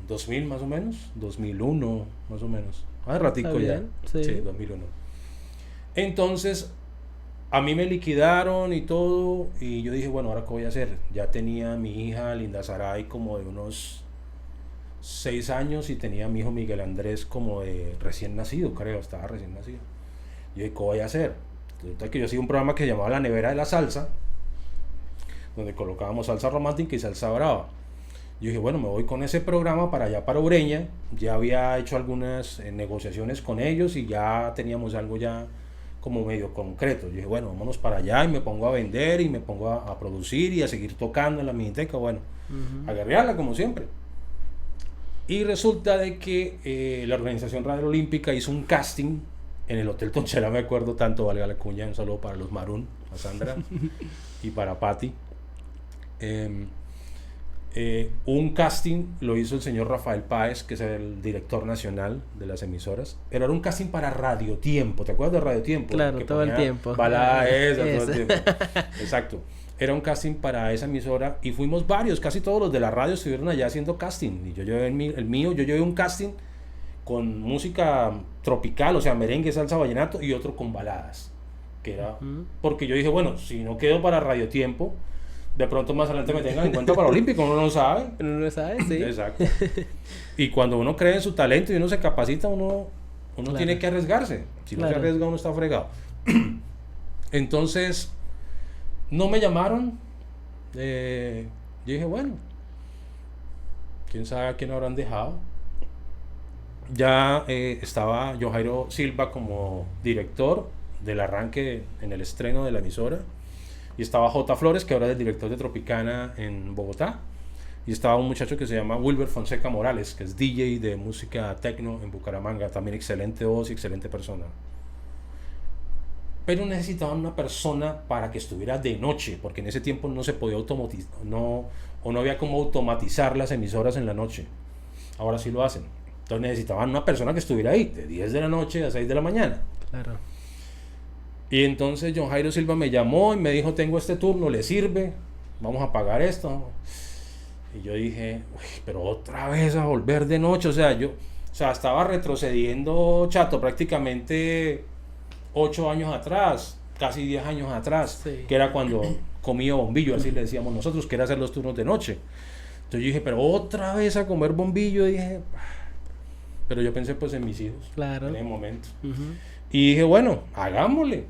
2000 más o menos, 2001 más o menos. Hace ratico ya. Sí, 2001. Entonces, a mí me liquidaron y todo, y yo dije, bueno, ¿ahora qué voy a hacer? Ya tenía mi hija Linda Saray como de unos 6 años y tenía a mi hijo Miguel Andrés como de recién nacido, creo, estaba recién nacido. Yo dije, ¿qué voy a hacer? Resulta que yo hacía un programa que se llamaba La Nevera de la Salsa, donde colocábamos salsa romántica y salsa brava. Yo dije, bueno, me voy con ese programa para allá, para Ureña. Ya había hecho algunas negociaciones con ellos y ya teníamos algo ya como medio concreto. Yo dije, bueno, vámonos para allá y me pongo a vender y me pongo a producir y a seguir tocando en la miniteca. Bueno, a guerrearla como siempre. Y resulta de que la organización Radio Olímpica hizo un casting en el Hotel Tonchela, me acuerdo tanto, valga la cuña, un saludo para los Marún, a Sandra y para Patti. Un casting lo hizo el señor Rafael Páez, que es el director nacional de las emisoras, pero era un casting para Radio Tiempo. ¿Te acuerdas de Radio Tiempo? Claro, que todo el tiempo. Balada esa, todo el tiempo. Exacto. Era un casting para esa emisora y fuimos varios, casi todos los de la radio estuvieron allá haciendo casting. Y yo llevé el mío, yo llevé un casting con música tropical, o sea, merengue, salsa, vallenato, y otro con baladas. Que era, porque yo dije, bueno, si no quedo para Radio Tiempo, de pronto más adelante me tengan en cuenta para Olímpico, uno no sabe. Uno no sabe, sí. Exacto. Y cuando uno cree en su talento y uno se capacita, uno claro, tiene que arriesgarse. Si no se arriesga, uno está fregado. Entonces, no me llamaron. Yo dije, bueno, quién sabe a quién habrán dejado. Ya estaba Johairo Silva como director del arranque en el estreno de la emisora, y estaba J. Flores, que ahora es el director de Tropicana en Bogotá, y estaba un muchacho que se llama Wilber Fonseca Morales, que es DJ de música techno en Bucaramanga, también excelente voz y excelente persona. Pero necesitaban una persona para que estuviera de noche, porque en ese tiempo no se podía no había como automatizar las emisoras en la noche. Ahora sí lo hacen. Entonces necesitaban una persona que estuviera ahí de 10 de la noche a 6 de la mañana. Claro. Y entonces Johairo Silva me llamó y me dijo, tengo este turno, ¿le sirve? Vamos a pagar esto. Y yo dije, pero otra vez a volver de noche. O sea, estaba retrocediendo, Chato, prácticamente 8 años atrás, casi 10 años atrás, sí, que era cuando comía bombillo, así le decíamos nosotros, que era hacer los turnos de noche. Entonces yo dije, pero otra vez a comer bombillo. Y dije, pero yo pensé pues en mis hijos, claro, en ese momento. Uh-huh. Y dije, bueno, hagámosle.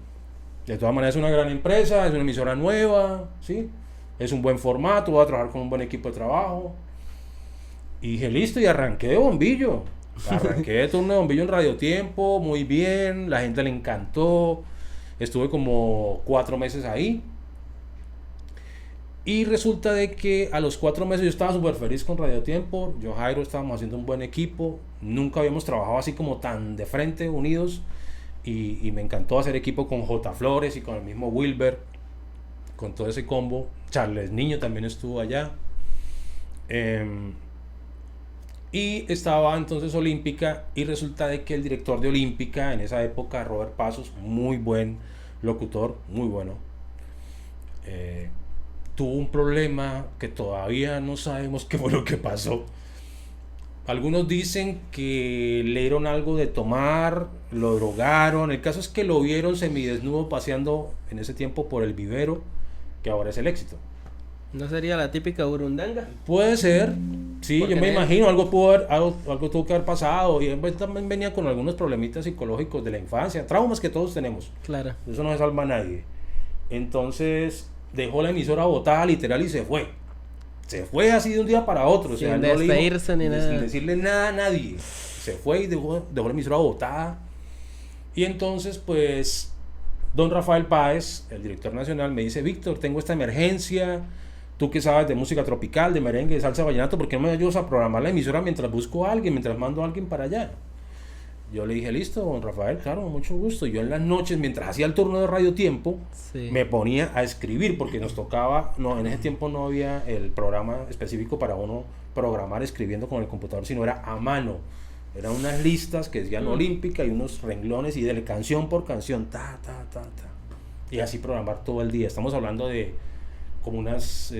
De todas maneras es una gran empresa, es una emisora nueva, ¿sí? Es un buen formato, voy a trabajar con un buen equipo de trabajo. Y dije, listo, y arranqué de bombillo. Arranqué de turno de bombillo en Radio Tiempo, muy bien, la gente le encantó. Estuve como 4 meses ahí. Y resulta de que a los 4 meses yo estaba súper feliz con Radio Tiempo. Yo, Jairo, estábamos haciendo un buen equipo. Nunca habíamos trabajado así como tan de frente, unidos. Y me encantó hacer equipo con J. Flores y con el mismo Wilber, con todo ese combo. Charles Niño también estuvo allá. Y estaba entonces Olímpica, y resulta de que el director de Olímpica en esa época, Robert Pasos, muy buen locutor, muy bueno, tuvo un problema que todavía no sabemos qué fue lo que pasó. Algunos dicen que le dieron algo de tomar, lo drogaron. El caso es que lo vieron semidesnudo paseando en ese tiempo por el Vivero, que ahora es el Éxito. ¿No sería la típica burundanga? Puede ser, sí, yo me imagino, algo tuvo que haber pasado, y él también venía con algunos problemitas psicológicos de la infancia, traumas que todos tenemos. Claro. Eso no se salva a nadie. Entonces dejó la emisora botada literal y se fue. Se fue así de un día para otro. Sin o sea, despedirse ni nada. Sin decirle nada a nadie. Se fue y dejó la emisora botada. Y entonces, pues, don Rafael Páez, el director nacional, me dice, Víctor, tengo esta emergencia. Tú que sabes de música tropical, de merengue, de salsa, vallenato, ¿por qué no me ayudas a programar la emisora mientras busco a alguien, mientras mando a alguien para allá? Yo le dije, listo, don Rafael, claro, mucho gusto. Yo en las noches, mientras hacía el turno de Radio Tiempo, sí, me ponía a escribir, porque nos tocaba, en ese tiempo no había el programa específico para uno programar escribiendo con el computador, sino era a mano. Eran unas listas que decían Olímpica y unos renglones, y de canción por canción, y así programar todo el día. Estamos hablando de como unas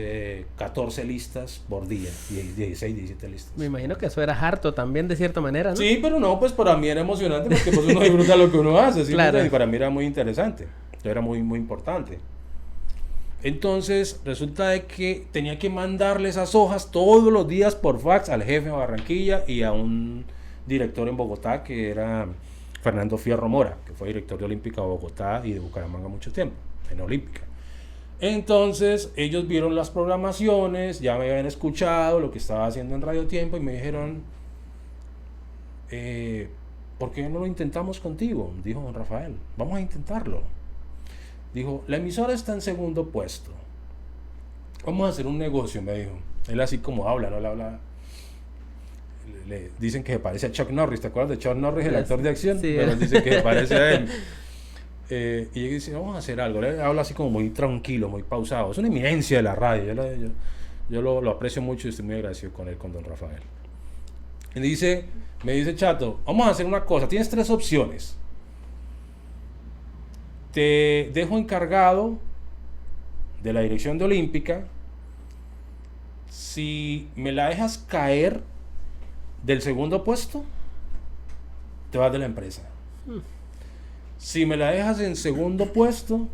14 listas por día, 16, 17 listas. Me imagino que eso era harto también de cierta manera, ¿no? Sí, pero no, pues para mí era emocionante, porque pues uno disfruta lo que uno hace, ¿sí? Claro. Y para mí era muy interesante, era muy, muy importante. Entonces resulta de que tenía que mandarle esas hojas todos los días por fax al jefe de Barranquilla y a un director en Bogotá, que era Fernando Fierro Mora, que fue director de Olímpica de Bogotá y de Bucaramanga mucho tiempo, en Olímpica. Entonces ellos vieron las programaciones, ya me habían escuchado lo que estaba haciendo en Radio Tiempo, y me dijeron, ¿por qué no lo intentamos contigo? Dijo don Rafael, vamos a intentarlo. Dijo, la emisora está en segundo puesto, vamos a hacer un negocio, me dijo. Él así como habla, no le habla. Le dicen que se parece a Chuck Norris, ¿te acuerdas de Chuck Norris, el actor de acción? Sí, pero dicen que se parece a él. Y ella dice, vamos a hacer algo. Él habla así como muy tranquilo, muy pausado. Es una eminencia de la radio. Yo lo aprecio mucho y estoy muy agradecido con él, con don Rafael. Y me dice, Chato, vamos a hacer una cosa. Tienes 3 opciones. Te dejo encargado de la dirección de Olímpica. Si me la dejas caer del segundo puesto, te vas de la empresa. Si me la dejas en segundo puesto,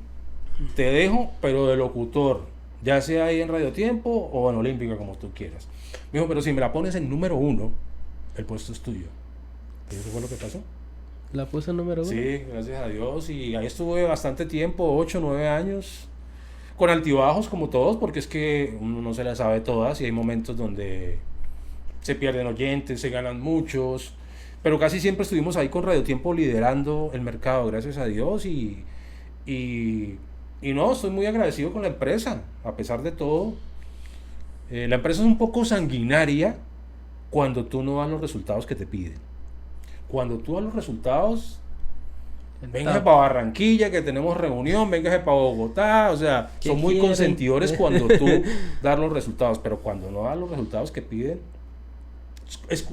te dejo, pero de locutor, ya sea ahí en Radio Tiempo o en Olímpica, como tú quieras. Me dijo, pero si me la pones en número 1, el puesto es tuyo. ¿Y eso fue lo que pasó? ¿La puso en número 1? Sí, gracias a Dios. Y ahí estuve bastante tiempo, 8, 9 años, con altibajos como todos, porque es que uno no se la sabe todas y hay momentos donde se pierden oyentes, se ganan muchos, pero casi siempre estuvimos ahí con Radio Tiempo liderando el mercado, gracias a Dios, y no, estoy muy agradecido con la empresa, a pesar de todo. La empresa es un poco sanguinaria cuando tú no das los resultados que te piden. Cuando tú das los resultados, véngase para Barranquilla, que tenemos reunión, véngase para Bogotá, o sea, son muy consentidores cuando tú das los resultados, pero cuando no das los resultados que piden,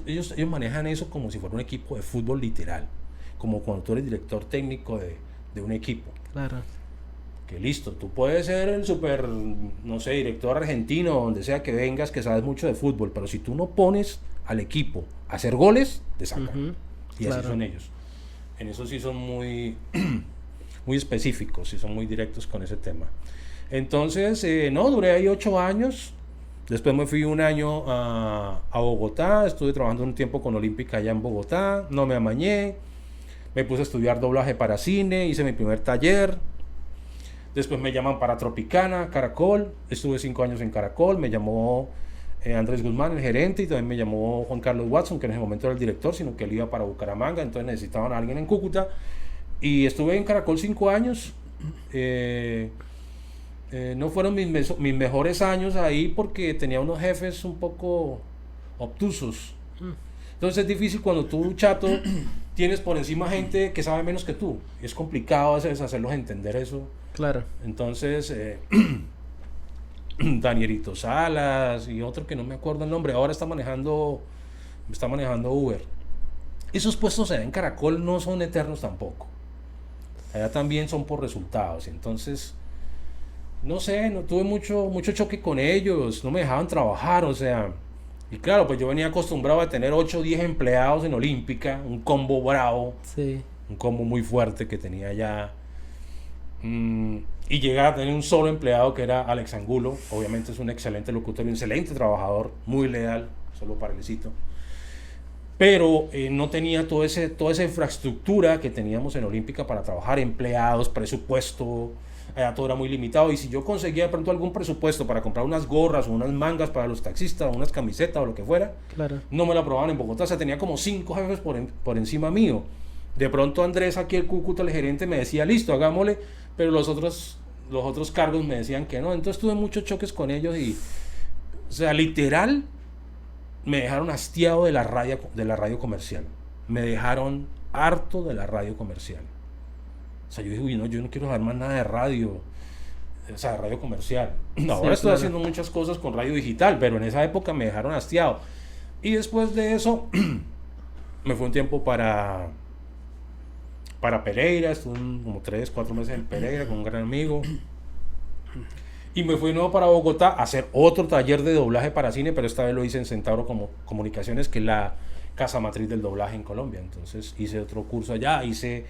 ellos manejan eso como si fuera un equipo de fútbol literal, como cuando tú eres director técnico de un equipo. Claro. Que listo, tú puedes ser el super, no sé, director argentino, donde sea que vengas, que sabes mucho de fútbol, pero si tú no pones al equipo a hacer goles, te sacan. Y así son ellos. En eso sí son muy, muy específicos, sí son muy directos con ese tema. Entonces, no, duré ahí 8 años. Después me fui un año a Bogotá, estuve trabajando un tiempo con Olímpica allá en Bogotá, no me amañé, me puse a estudiar doblaje para cine, hice mi primer taller. Después me llaman para Tropicana, Caracol, estuve 5 años en Caracol, me llamó Andrés Guzmán, el gerente, y también me llamó Juan Carlos Watson, que en ese momento era el director, sino que él iba para Bucaramanga, entonces necesitaban a alguien en Cúcuta, y estuve en Caracol 5 años. No fueron mis mejores años ahí porque tenía unos jefes un poco obtusos. Entonces es difícil cuando tú, chato, tienes por encima gente que sabe menos que tú. Es complicado a veces hacerlos entender eso. Claro. Entonces, Danielito Salas y otro que no me acuerdo el nombre, ahora está manejando Uber. Esos puestos allá en Caracol no son eternos tampoco. Allá también son por resultados. Entonces, no sé, no tuve mucho choque con ellos, no me dejaban trabajar, o sea, y claro, pues yo venía acostumbrado a tener 8 o 10 empleados en Olímpica, un combo bravo, sí, un combo muy fuerte que tenía ya, y llegar a tener un solo empleado que era Alex Angulo. Obviamente es un excelente locutor, un excelente trabajador, muy leal, solo para el éxito, pero no tenía toda esa infraestructura que teníamos en Olímpica para trabajar, empleados, presupuesto. Allá todo era muy limitado, y si yo conseguía de pronto algún presupuesto para comprar unas gorras o unas mangas para los taxistas o unas camisetas o lo que fuera, claro, no me la aprobaban en Bogotá. O sea, tenía como 5 jefes por encima mío. De pronto Andrés, aquí el Cúcuta, el gerente, me decía, listo, hagámosle, pero los otros cargos me decían que no. Entonces tuve muchos choques con ellos y, o sea, literal, me dejaron hastiado de la radio comercial. Me dejaron harto de la radio comercial. O sea, yo dije, uy, no, yo no quiero saber más nada de radio, o sea, de radio comercial. Ahora estoy haciendo muchas cosas con radio digital, pero en esa época me dejaron hastiado. Y después de eso, me fue un tiempo para Pereira, estuve como 3-4 meses en Pereira con un gran amigo. Y me fui de nuevo para Bogotá a hacer otro taller de doblaje para cine, pero esta vez lo hice en Centauro Comunicaciones, que es la casa matriz del doblaje en Colombia. Entonces hice otro curso allá, hice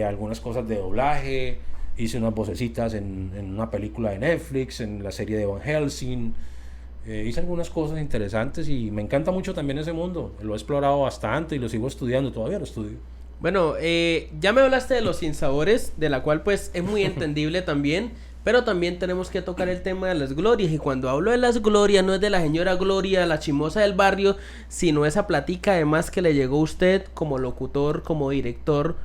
algunas cosas de doblaje, hice unas vocecitas en una película de Netflix, en la serie de Van Helsing, hice algunas cosas interesantes y me encanta mucho también ese mundo. Lo he explorado bastante y lo sigo estudiando, todavía lo estudio. Bueno, ya me hablaste de los sinsabores, de la cual pues es muy entendible también, pero también tenemos que tocar el tema de las glorias, y cuando hablo de las glorias no es de la señora Gloria, la chimosa del barrio, sino esa platica además que le llegó a usted como locutor, como director.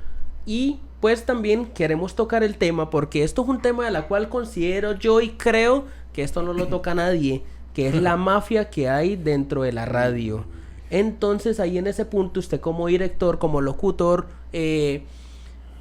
Y pues también queremos tocar el tema porque esto es un tema de la cual considero yo y creo que esto no lo toca nadie, que es la mafia que hay dentro de la radio. Entonces ahí en ese punto usted como director, como locutor,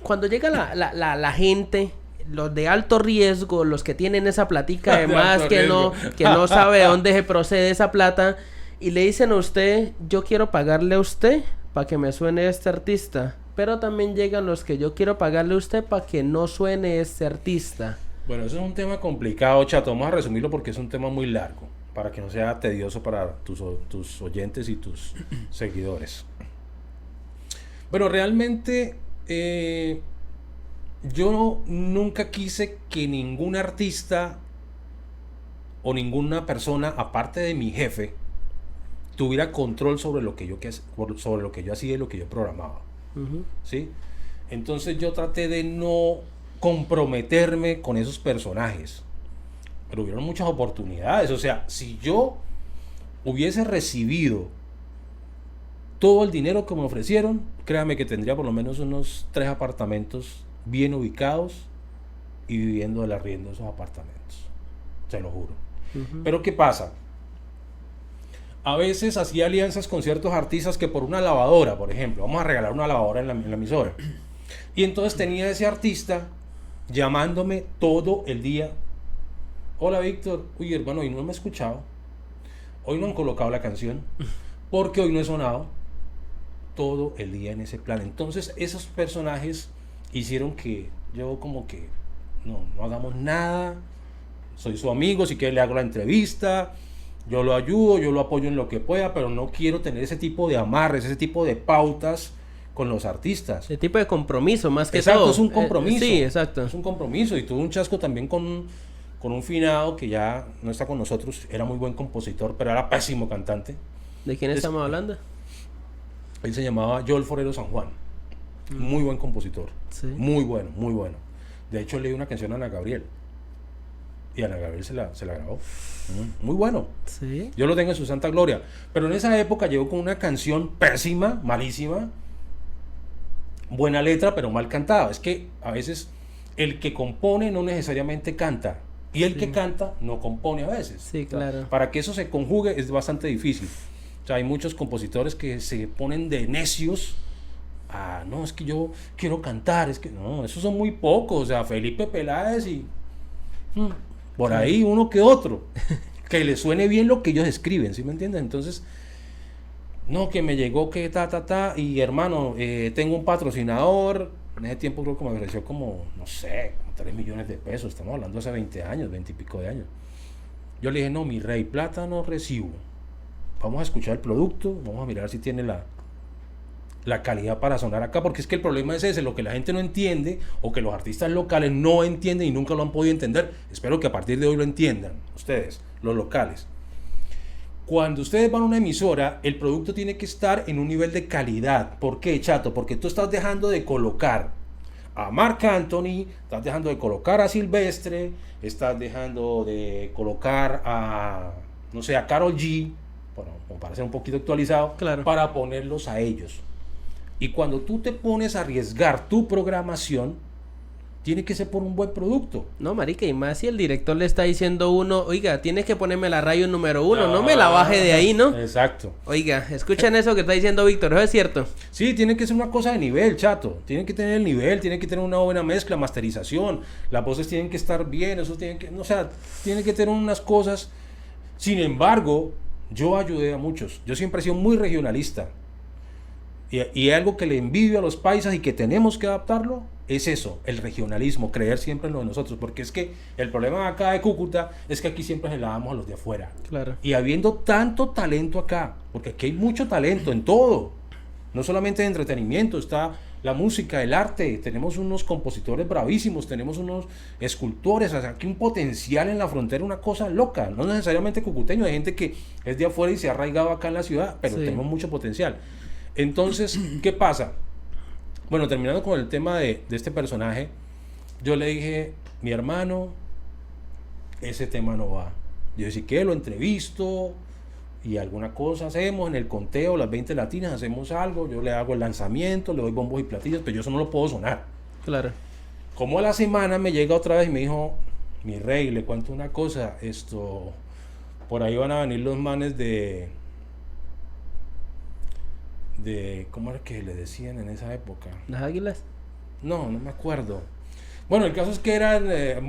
cuando llega la gente, los de alto riesgo, los que tienen esa platica además que no sabe de dónde se procede esa plata, y le dicen a usted, yo quiero pagarle a usted para que me suene este artista. Pero también llegan los que yo quiero pagarle a usted para que no suene este artista. Bueno, eso es un tema complicado, chato. Vamos a resumirlo porque es un tema muy largo, para que no sea tedioso para tus oyentes y tus seguidores. Bueno, realmente yo nunca quise que ningún artista o ninguna persona, aparte de mi jefe, tuviera control sobre lo que yo hacía y lo que yo programaba. ¿Sí? Entonces yo traté de no comprometerme con esos personajes, pero hubieron muchas oportunidades. O sea, si yo hubiese recibido todo el dinero que me ofrecieron, créame que tendría por lo menos unos 3 apartamentos bien ubicados y viviendo del arriendo de esos apartamentos. Se lo juro. Pero ¿qué pasa? A veces hacía alianzas con ciertos artistas que por una lavadora, por ejemplo, vamos a regalar una lavadora en la emisora. Y entonces tenía ese artista llamándome todo el día. Hola Víctor, uy hermano, hoy no me he escuchado. Hoy no han colocado la canción. Porque hoy no he sonado. Todo el día en ese plan. Entonces esos personajes hicieron que yo como que no hagamos nada. Soy su amigo, si quiere le hago la entrevista. Yo lo ayudo, yo lo apoyo en lo que pueda, pero no quiero tener ese tipo de amarres, ese tipo de pautas con los artistas. Ese tipo de compromiso, más que exacto, todo. Es un compromiso. Sí, exacto. Es un compromiso. Y tuve un chasco también con un finado que ya no está con nosotros. Era muy buen compositor, pero era pésimo cantante. ¿De quién estamos hablando? Él se llamaba Joel Forero San Juan. Muy buen compositor. Sí. Muy bueno, muy bueno. De hecho, leí una canción a Ana Gabriel. Y Ana Gabriel se la grabó. Muy bueno. Sí. Yo lo tengo en su santa gloria. Pero en esa época llegó con una canción pésima, malísima. Buena letra, pero mal cantada. Es que a veces el que compone no necesariamente canta. Y el que canta no compone a veces. Sí, claro. Para que eso se conjugue es bastante difícil. O sea, hay muchos compositores que se ponen de necios. No, es que yo quiero cantar. Es que no, esos son muy pocos. O sea, Felipe Peláez y... por ahí uno que otro. Que le suene bien lo que ellos escriben, ¿sí me entiendes? Entonces, no, que me llegó que y hermano, tengo un patrocinador. En ese tiempo creo que me ofreció como, no sé, como 3 millones de pesos. Estamos hablando hace 20 años, 20 y pico de años. Yo le dije, no, mi rey, plata no recibo. Vamos a escuchar el producto, vamos a mirar si tiene la calidad para sonar acá, porque es que el problema es ese, lo que la gente no entiende, o que los artistas locales no entienden y nunca lo han podido entender. Espero que a partir de hoy lo entiendan, ustedes, los locales. Cuando ustedes van a una emisora, el producto tiene que estar en un nivel de calidad. ¿Por qué, chato? Porque tú estás dejando de colocar a Marc Anthony, estás dejando de colocar a Silvestre, estás dejando de colocar a, no sé, a Karol G, bueno, para ser un poquito actualizado, claro, para ponerlos a ellos. Y cuando tú te pones a arriesgar tu programación, tiene que ser por un buen producto. No, marica, y más si el director le está diciendo a uno, oiga, tienes que ponerme la radio número 1, no me la baje de ahí, ¿no? Exacto. Oiga, escuchen eso que está diciendo Víctor, ¿eso es cierto? Sí, tiene que ser una cosa de nivel, chato. Tiene que tener el nivel, tiene que tener una buena mezcla, masterización. Las voces tienen que estar bien, eso tienen que, o sea, tiene que tener unas cosas. Sin embargo, yo ayudé a muchos. Yo siempre he sido muy regionalista. Y algo que le envidio a los paisas y que tenemos que adaptarlo es eso, el regionalismo, creer siempre en lo de nosotros, porque es que el problema acá de Cúcuta es que aquí siempre se la damos a los de afuera. Claro. Y habiendo tanto talento acá, porque aquí hay mucho talento en todo, no solamente de entretenimiento, está la música, el arte, tenemos unos compositores bravísimos, tenemos unos escultores, o sea, aquí un potencial en la frontera, una cosa loca, no necesariamente cucuteño, hay gente que es de afuera y se ha arraigado acá en la ciudad, pero sí, tenemos mucho potencial. Entonces, ¿qué pasa? Bueno, terminando con el tema de este personaje, yo le dije, mi hermano, ese tema no va. Yo decía que lo entrevisto y alguna cosa hacemos en el conteo, las 20 latinas, hacemos algo, yo le hago el lanzamiento, le doy bombos y platillos, pero yo eso no lo puedo sonar. Claro. Como a la semana me llega otra vez y me dijo, mi rey, le cuento una cosa, por ahí van a venir los manes de ¿cómo era que le decían en esa época? ¿Las Águilas? No me acuerdo. Bueno, el caso es que eran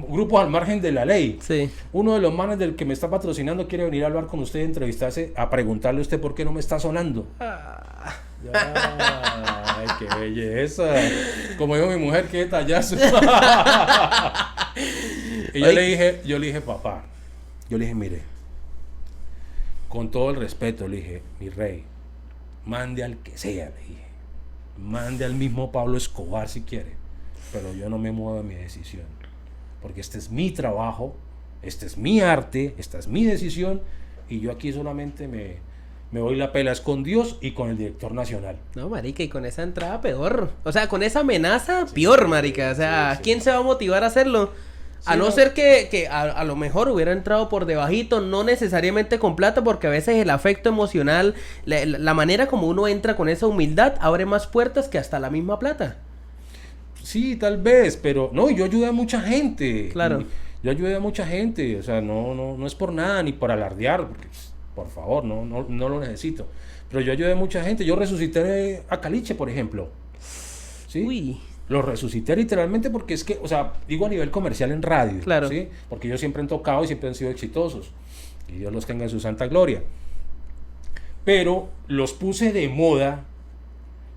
grupos al margen de la ley. Sí. Uno de los manes del que me está patrocinando quiere venir a hablar con usted, entrevistarse, a preguntarle a usted por qué no me está sonando. Ay, qué belleza. Como dijo mi mujer, qué detallazo. Y yo le dije, papá, mire, con todo el respeto, le dije, mi rey, mande al que sea, le dije, mande al mismo Pablo Escobar si quiere, pero yo no me muevo de mi decisión, porque este es mi trabajo, este es mi arte, esta es mi decisión, y yo aquí solamente me doy la pela con Dios y con el director nacional. No, marica, y con esa entrada peor. O sea, con esa amenaza, peor, marica. O sea, sí. ¿quién se va a motivar a hacerlo? A no ser que a lo mejor hubiera entrado por debajito, no necesariamente con plata, porque a veces el afecto emocional, la manera como uno entra con esa humildad, abre más puertas que hasta la misma plata. Sí, tal vez, pero no, yo ayudé a mucha gente. Claro. Yo ayudé a mucha gente, o sea, no es por nada ni por alardear, porque por favor, no lo necesito. Pero yo ayudé a mucha gente. Yo resucité a Caliche, por ejemplo. ¿Sí? Uy. Lo resucité literalmente porque es que, o sea, digo a nivel comercial en radio, Claro. ¿sí? Porque ellos siempre han tocado y siempre han sido exitosos. Y Dios los tenga en su santa gloria. Pero los puse de moda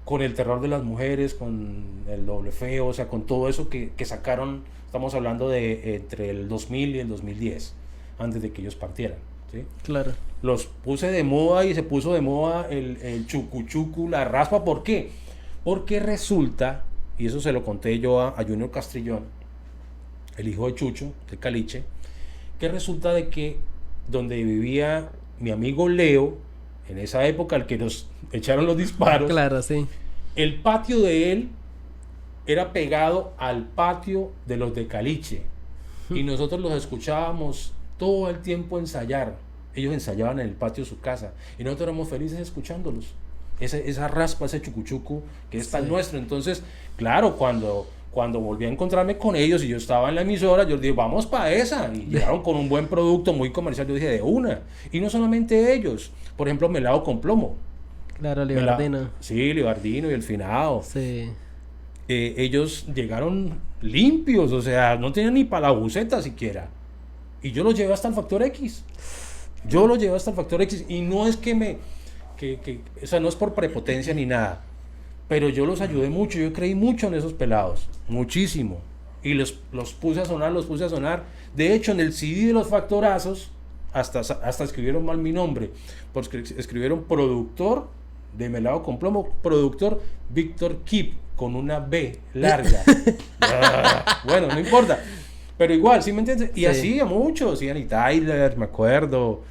con el terror de las mujeres, con el doble feo, o sea, con todo eso que sacaron, estamos hablando de entre el 2000 y el 2010, antes de que ellos partieran, ¿sí? Claro. Los puse de moda y se puso de moda el chucu, la raspa. ¿Por qué? Porque resulta, y eso se lo conté yo a Junior Castrillón, el hijo de Chucho, de Caliche, que resulta de que donde vivía mi amigo Leo, en esa época al que nos echaron los disparos, Claro, sí. el patio de él era pegado al patio de los de Caliche, y nosotros los escuchábamos todo el tiempo ensayar. Ellos ensayaban en el patio de su casa y nosotros éramos felices escuchándolos. Esa raspa, ese chucuchucu que es tan nuestro. Entonces, claro, cuando volví a encontrarme con ellos y yo estaba en la emisora, yo les dije, vamos para esa. Y llegaron con un buen producto, muy comercial. Yo dije, de una. Y no solamente ellos. Por ejemplo, Melado con Plomo. Claro, Libardino. Sí, Libardino y El Finado. Sí. Ellos llegaron limpios, o sea, no tenían ni para la buceta siquiera. Y yo los llevé hasta el Factor X. Y no es o sea, no es por prepotencia ni nada, pero yo los ayudé mucho, yo creí mucho en esos pelados, muchísimo, y los puse a sonar. De hecho, en el CD de los Factorazos hasta escribieron mal mi nombre, porque escribieron productor de Melado con Plomo, productor Víctor Kip, con una B larga. Bueno, no importa, pero igual, ¿sí me entiendes? Y Sí. así a muchos, Ian Tyler, me acuerdo,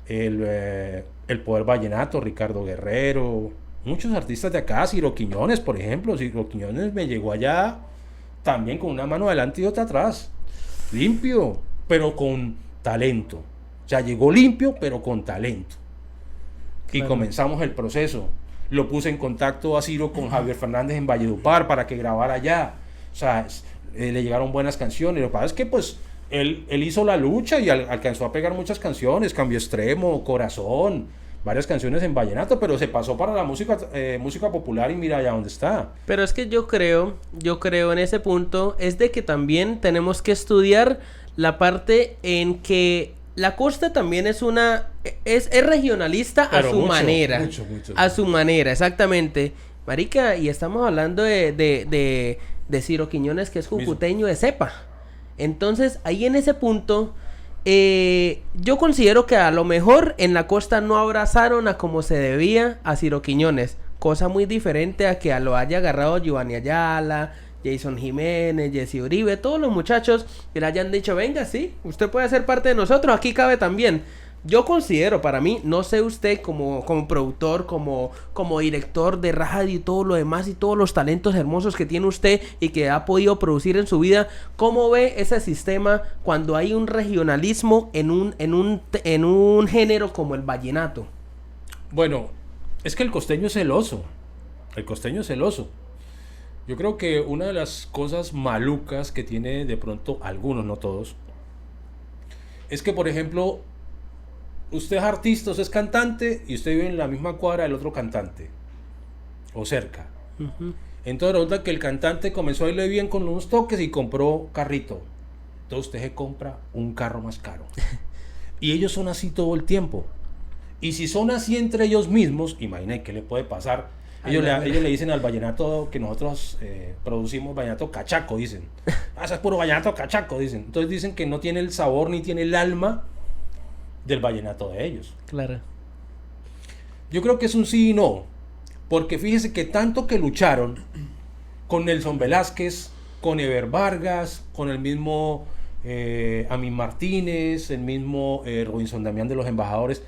el Poder Vallenato, Ricardo Guerrero, muchos artistas de acá, Ciro Quiñones, por ejemplo. Ciro Quiñones me llegó allá también con una mano adelante y otra atrás, limpio, pero con talento. O sea, llegó limpio, pero con talento. Y Claro. comenzamos el proceso. Lo puse en contacto a Ciro con Javier Fernández en Valledupar para que grabara allá. O sea, le llegaron buenas canciones. Lo que pasa es que, pues, él hizo la lucha y alcanzó a pegar muchas canciones, Cambio Extremo, Corazón, varias canciones en vallenato, pero se pasó para la música popular y mira allá dónde está. Pero es que yo creo en ese punto, es de que también tenemos que estudiar la parte en que la costa también es regionalista Pero a su mucho, manera. mucho. A su manera, exactamente. Marica, y estamos hablando de Ciro Quiñones, que es jucuteño de cepa. Entonces, ahí en ese punto, yo considero que a lo mejor en la costa no abrazaron a como se debía a Ciro Quiñones. Cosa muy diferente a que lo haya agarrado Giovanni Ayala, Jason Jiménez, Jesse Uribe, todos los muchachos que le hayan dicho, venga, sí, usted puede ser parte de nosotros, aquí cabe también. Yo considero, para mí, no sé usted como productor, como director de radio y todo lo demás y todos los talentos hermosos que tiene usted y que ha podido producir en su vida, ¿cómo ve ese sistema cuando hay un regionalismo en un género como el vallenato? Bueno, es que el costeño es celoso. Yo creo que una de las cosas malucas que tiene de pronto algunos, no todos, es que, por ejemplo, usted es artista, usted es cantante y usted vive en la misma cuadra del otro cantante o cerca. Uh-huh. Entonces resulta que el cantante comenzó a irle bien con unos toques y compró carrito. Entonces usted se compra un carro más caro. Y ellos son así todo el tiempo. Y si son así entre ellos mismos, imaginen qué le puede pasar. Ellos le dicen al vallenato que nosotros producimos, vallenato cachaco, dicen. Eso es puro vallenato cachaco, dicen. Entonces dicen que no tiene el sabor ni tiene el alma del vallenato de ellos. Claro. Yo creo que es un sí y no, porque fíjese que tanto que lucharon con Nelson Velázquez, con Ever Vargas, con el mismo Amin Martínez, el mismo Robinson Damián de los Embajadores,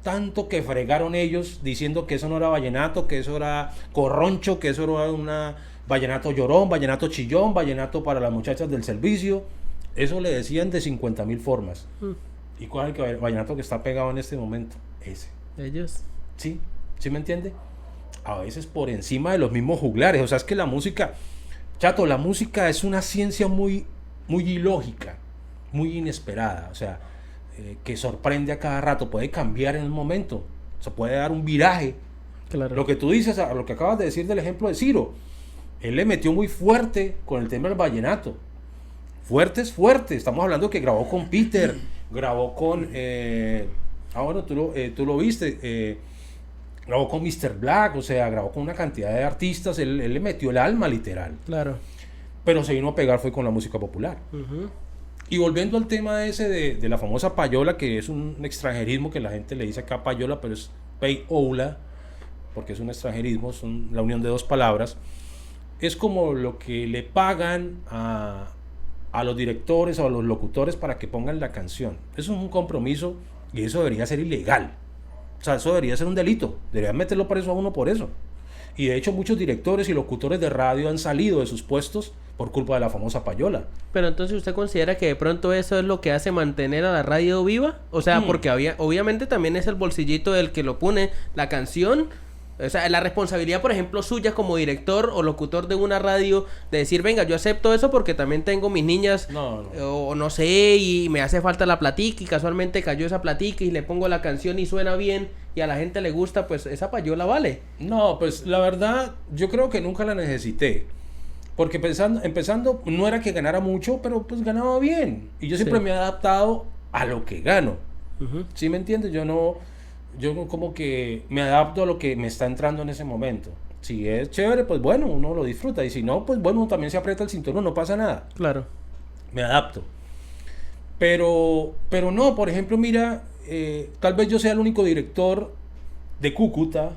tanto que fregaron ellos diciendo que eso no era vallenato, que eso era corroncho, que eso era una vallenato llorón, vallenato chillón, vallenato para las muchachas del servicio. Eso le decían de 50.000 formas. ¿Y cuál es el vallenato que está pegado en este momento? Ese. Ellos. ¿Sí? ¿Sí me entiende? A veces por encima de los mismos juglares. O sea, es que la música, chato, la música es una ciencia muy, muy ilógica, muy inesperada. O sea, que sorprende a cada rato, puede cambiar en un momento, se puede dar un viraje. Claro. Lo que tú dices, lo que acabas de decir del ejemplo de Ciro, él le metió muy fuerte con el tema del vallenato. Fuerte es fuerte. Estamos hablando que grabó con Peter, grabó con... bueno, tú lo viste. Grabó con Mr. Black, o sea, grabó con una cantidad de artistas. Él le metió el alma, literal. Claro. Pero se vino a pegar fue con la música popular. Y volviendo al tema ese de la famosa payola, que es un extranjerismo que la gente le dice acá payola, pero es payola, porque es un extranjerismo, es la unión de dos palabras. Es como lo que le pagan a los directores o a los locutores para que pongan la canción. Eso es un compromiso y eso debería ser ilegal. O sea, eso debería ser un delito. Deberían meterlo preso a uno por eso. Y de hecho muchos directores y locutores de radio han salido de sus puestos por culpa de la famosa payola. Pero entonces ¿usted considera que de pronto eso es lo que hace mantener a la radio viva? O sea, porque obviamente también es el bolsillito del que lo pone la canción. O sea, la responsabilidad, por ejemplo, suya como director o locutor de una radio, de decir, venga, yo acepto eso porque también tengo mis niñas, o no sé, y me hace falta la platica, y casualmente cayó esa platica y le pongo la canción y suena bien, y a la gente le gusta, pues esa payola vale. No, pues la verdad, yo creo que nunca la necesité. Porque empezando, no era que ganara mucho, pero pues ganaba bien. Y yo siempre me he adaptado a lo que gano. ¿Sí me entiendes? Yo como que me adapto a lo que me está entrando en ese momento. Si es chévere, pues bueno, uno lo disfruta. Y si no, pues bueno, también se aprieta el cinturón, no pasa nada. Claro. Me adapto. Pero no, por ejemplo, mira, tal vez yo sea el único director de Cúcuta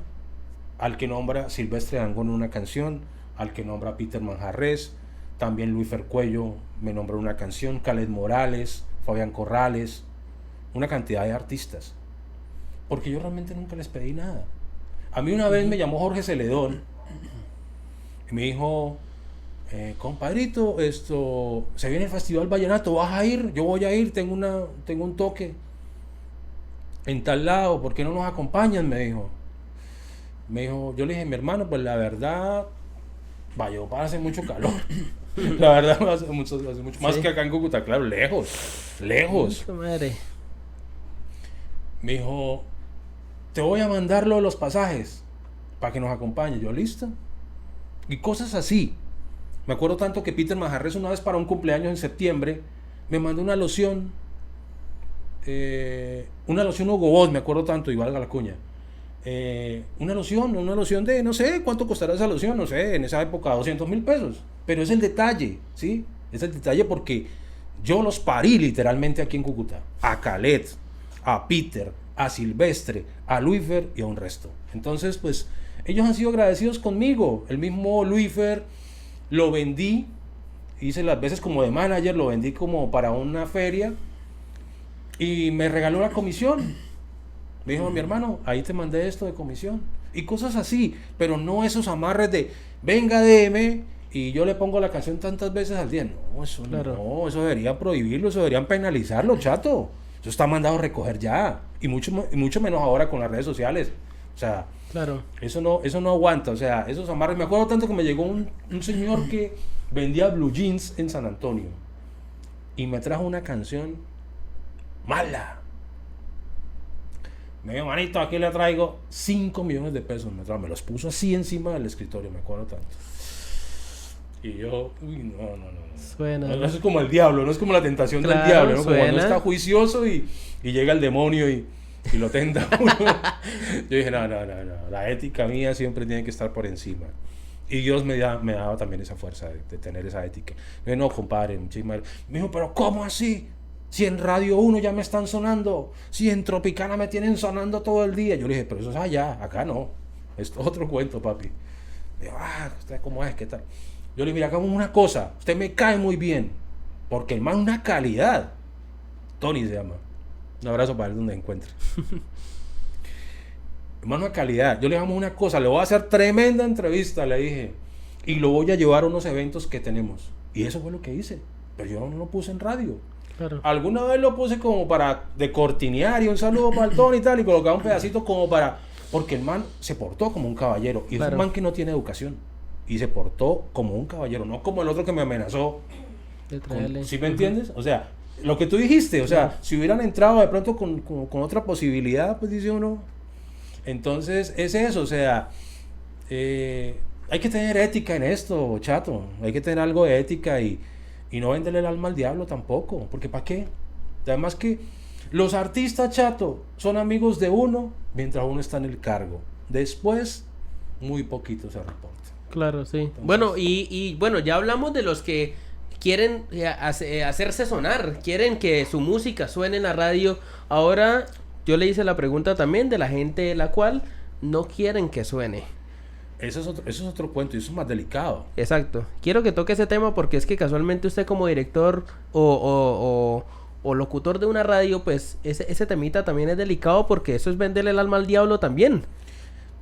al que nombra Silvestre Dangond en una canción, al que nombra Peter Manjarrés, también Luis Fercuello me nombra una canción, Khaled Morales, Fabián Corrales, una cantidad de artistas. Porque yo realmente nunca les pedí nada. A mí una vez me llamó Jorge Celedón y me dijo, compadrito, se viene el Festival Vallenato, ¿vas a ir? Yo voy a ir, tengo un toque en tal lado, ¿por qué no nos acompañan? Me dijo, yo le dije, mi hermano, pues la verdad, Valledupar hace mucho calor. La verdad, hace mucho más que acá en Cúcuta, claro, lejos. Madre. Me dijo, te voy a mandar los pasajes para que nos acompañe. Yo, listo. Y cosas así. Me acuerdo tanto que Peter Manjarrés una vez para un cumpleaños en septiembre me mandó una loción Hugo Boss, me acuerdo tanto, y valga la cuña. Una loción de, no sé cuánto costará esa loción, no sé, en esa época 200.000 pesos. Pero es el detalle, ¿sí? Es el detalle porque yo los parí literalmente aquí en Cúcuta. A Khaled, a Peter, a Silvestre, a Luifer y a un resto. Entonces, pues, ellos han sido agradecidos conmigo. El mismo Luifer lo vendí, hice las veces como de manager, lo vendí como para una feria y me regaló una comisión. Me dijo, mi hermano, ahí te mandé esto de comisión. Y cosas así, pero no esos amarres de, venga, déme, y yo le pongo la canción tantas veces al día. No, eso claro. No, eso debería prohibirlo, eso deberían penalizarlo, chato. Eso está mandado a recoger ya. Y mucho menos ahora con las redes sociales. O sea, claro. Eso no aguanta. O sea, esos amarres. Me acuerdo tanto que me llegó un señor que vendía blue jeans en San Antonio. Y me trajo una canción mala. Me dijo, manito, aquí le traigo 5 millones de pesos. Me los puso así encima del escritorio. Me acuerdo tanto. Y yo, uy, no. Suena. No, eso es como el diablo, no es como la tentación del diablo, ¿no? Como cuando está juicioso y llega el demonio y lo tenta uno. Yo dije, no, la ética mía siempre tiene que estar por encima. Y Dios me daba también esa fuerza de tener esa ética. Me dijo, no, compadre, muchísimas. Me dijo, pero ¿cómo así? Si en Radio 1 ya me están sonando, si en Tropicana me tienen sonando todo el día. Yo le dije, pero eso es allá, acá no. Es otro cuento, papi. Me dijo, ¿usted cómo es? ¿Qué tal? Yo le dije, mira, hagamos una cosa, usted me cae muy bien, porque el man es una calidad. Tony se llama. Un abrazo para él donde encuentre. El man es una calidad. Yo le dije, una cosa, le voy a hacer tremenda entrevista, le dije, y lo voy a llevar a unos eventos que tenemos. Y eso fue lo que hice. pero yo no lo puse en radio. Claro. Alguna vez lo puse como para de cortinear y un saludo para el Tony y tal, y colocaba un pedacito como para... Porque el man se portó como un caballero, y es Claro. un man que no tiene educación, y se portó como un caballero, no como el otro que me amenazó. De traerle. ¿Sí me entiendes? O sea, lo que tú dijiste, o sea, si hubieran entrado de pronto con otra posibilidad, pues dice uno. Entonces, es eso, o sea, hay que tener ética en esto, chato. Hay que tener algo de ética y no venderle el alma al diablo tampoco, porque ¿para qué? Además que los artistas, chato, son amigos de uno mientras uno está en el cargo. Después, muy poquito se reporta. Claro, sí. Entonces- Bueno, y bueno, ya hablamos de los que quieren hacerse sonar, quieren que su música suene en la radio. Ahora yo le hice la pregunta también de la gente la cual no quieren que suene. Eso es otro cuento y eso es más delicado. Exacto. Quiero que toque ese tema porque es que casualmente usted como director o locutor de una radio, pues ese temita también es delicado porque eso es venderle el alma al diablo también.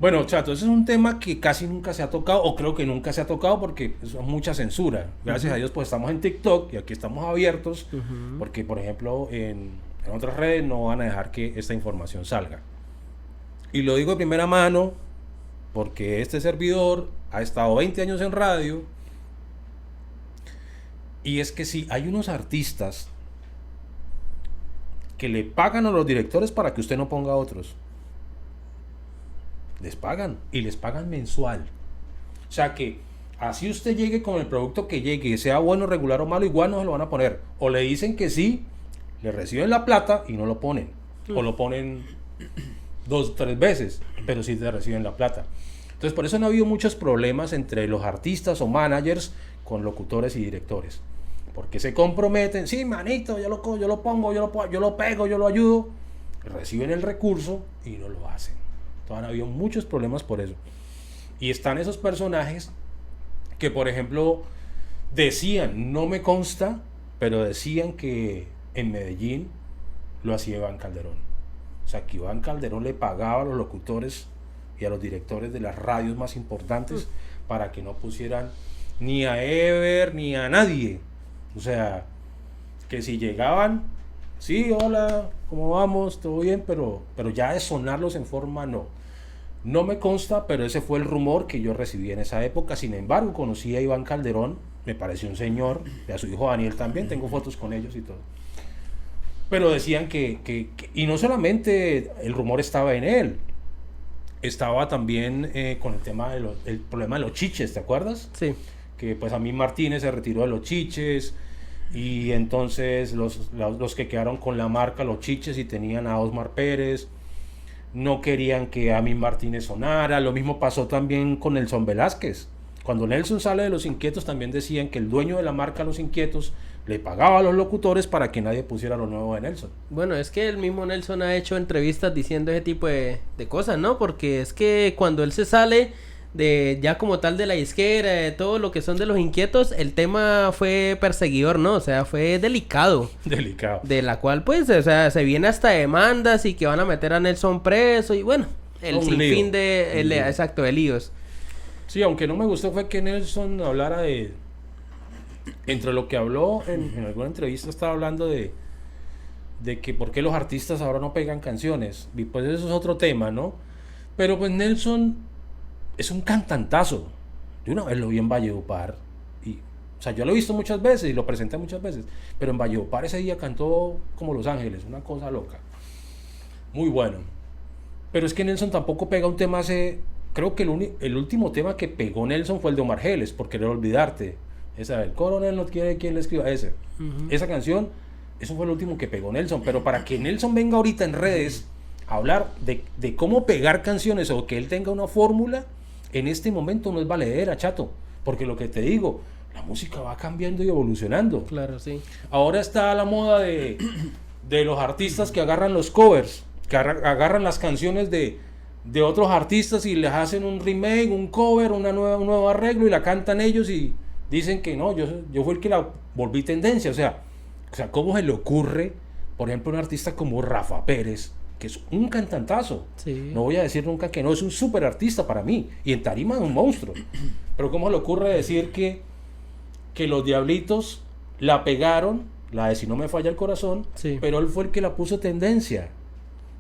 Bueno, chato, ese es un tema que casi nunca se ha tocado, o creo que nunca se ha tocado porque es mucha censura. Gracias a Dios, pues estamos en TikTok y aquí estamos abiertos, porque, por ejemplo, en otras redes no van a dejar que esta información salga. Y lo digo de primera mano porque este servidor ha estado 20 años en radio, y es que sí, hay unos artistas que le pagan a los directores para que usted no ponga otros. Les pagan y les pagan mensual. O sea que así usted llegue con el producto que llegue, sea bueno, regular o malo, igual no se lo van a poner. O le dicen que sí, le reciben la plata y no lo ponen. O lo ponen 2 o 3 veces, pero sí te reciben la plata. Entonces por eso han habido muchos problemas entre los artistas o managers con locutores y directores. Porque se comprometen, sí, manito, yo lo pongo, yo lo pego, yo lo ayudo. Reciben el recurso y no lo hacen. Entonces han habido muchos problemas por eso. Y están esos personajes que, por ejemplo, decían, no me consta, pero decían que en Medellín lo hacía Iván Calderón. O sea, que Iván Calderón le pagaba a los locutores y a los directores de las radios más importantes para que no pusieran ni a Ever ni a nadie. O sea, que si llegaban, sí, hola, ¿cómo vamos? ¿Todo bien? Pero ya de sonarlos en forma no. No me consta, pero ese fue el rumor que yo recibí en esa época. Sin embargo, conocí a Iván Calderón, me pareció un señor, y a su hijo Daniel también, tengo fotos con ellos y todo. Pero decían que y no solamente el rumor estaba en él, estaba también con el tema el problema de los chiches, ¿te acuerdas? Sí. Que pues a mí Martínez se retiró de los chiches, y entonces los que quedaron con la marca Los Chiches y tenían a Osmar Pérez no querían que Amin Martínez sonara. Lo mismo pasó también con Nelson Velázquez. Cuando Nelson sale de Los Inquietos también decían que el dueño de la marca Los Inquietos le pagaba a los locutores para que nadie pusiera lo nuevo de Nelson. Bueno, es que el mismo Nelson ha hecho entrevistas diciendo ese tipo de cosas, ¿no? Porque es que cuando él se sale de ya como tal de la disquera, de todo lo que son de Los Inquietos, el tema fue perseguidor, ¿no? O sea, fue delicado. Delicado. De la cual, pues, o sea, se viene hasta demandas y que van a meter a Nelson preso y bueno, el Un sinfín lío. exacto, de líos. Sí, aunque no me gustó fue que Nelson hablara de... Entre lo que habló en alguna entrevista, estaba hablando de que por qué los artistas ahora no pegan canciones. Y pues eso es otro tema, ¿no? Pero pues Nelson es un cantantazo. Yo una vez lo vi en Valledupar. O sea, yo lo he visto muchas veces y lo presenté muchas veces. Pero en Valledupar ese día cantó como Los Ángeles, una cosa loca. Muy bueno. Pero es que Nelson tampoco pega un tema hace... Creo que el último tema que pegó Nelson fue el de Omar Geles, Por Querer Olvidarte. Esa, el coronel no quiere quien le escriba ese. Esa canción, eso fue el último que pegó Nelson. Pero para que Nelson venga ahorita en redes a hablar de cómo pegar canciones o que él tenga una fórmula, en este momento no es valedera, chato. Porque lo que te digo, la música va cambiando y evolucionando. Claro, sí. Ahora está la moda de los artistas que agarran los covers, que agarran las canciones de otros artistas y les hacen un remake, un cover, un nuevo arreglo y la cantan ellos y dicen que no, yo fui el que la volví tendencia. O sea, ¿cómo se le ocurre, por ejemplo, un artista como Rafa Pérez, que es un cantantazo? Sí. No voy a decir nunca que no, es un súper artista para mí, y en tarima es un monstruo. Pero ¿cómo le ocurre decir que Los Diablitos la pegaron, la de Si no me falla el corazón, Sí. pero él fue el que la puso tendencia.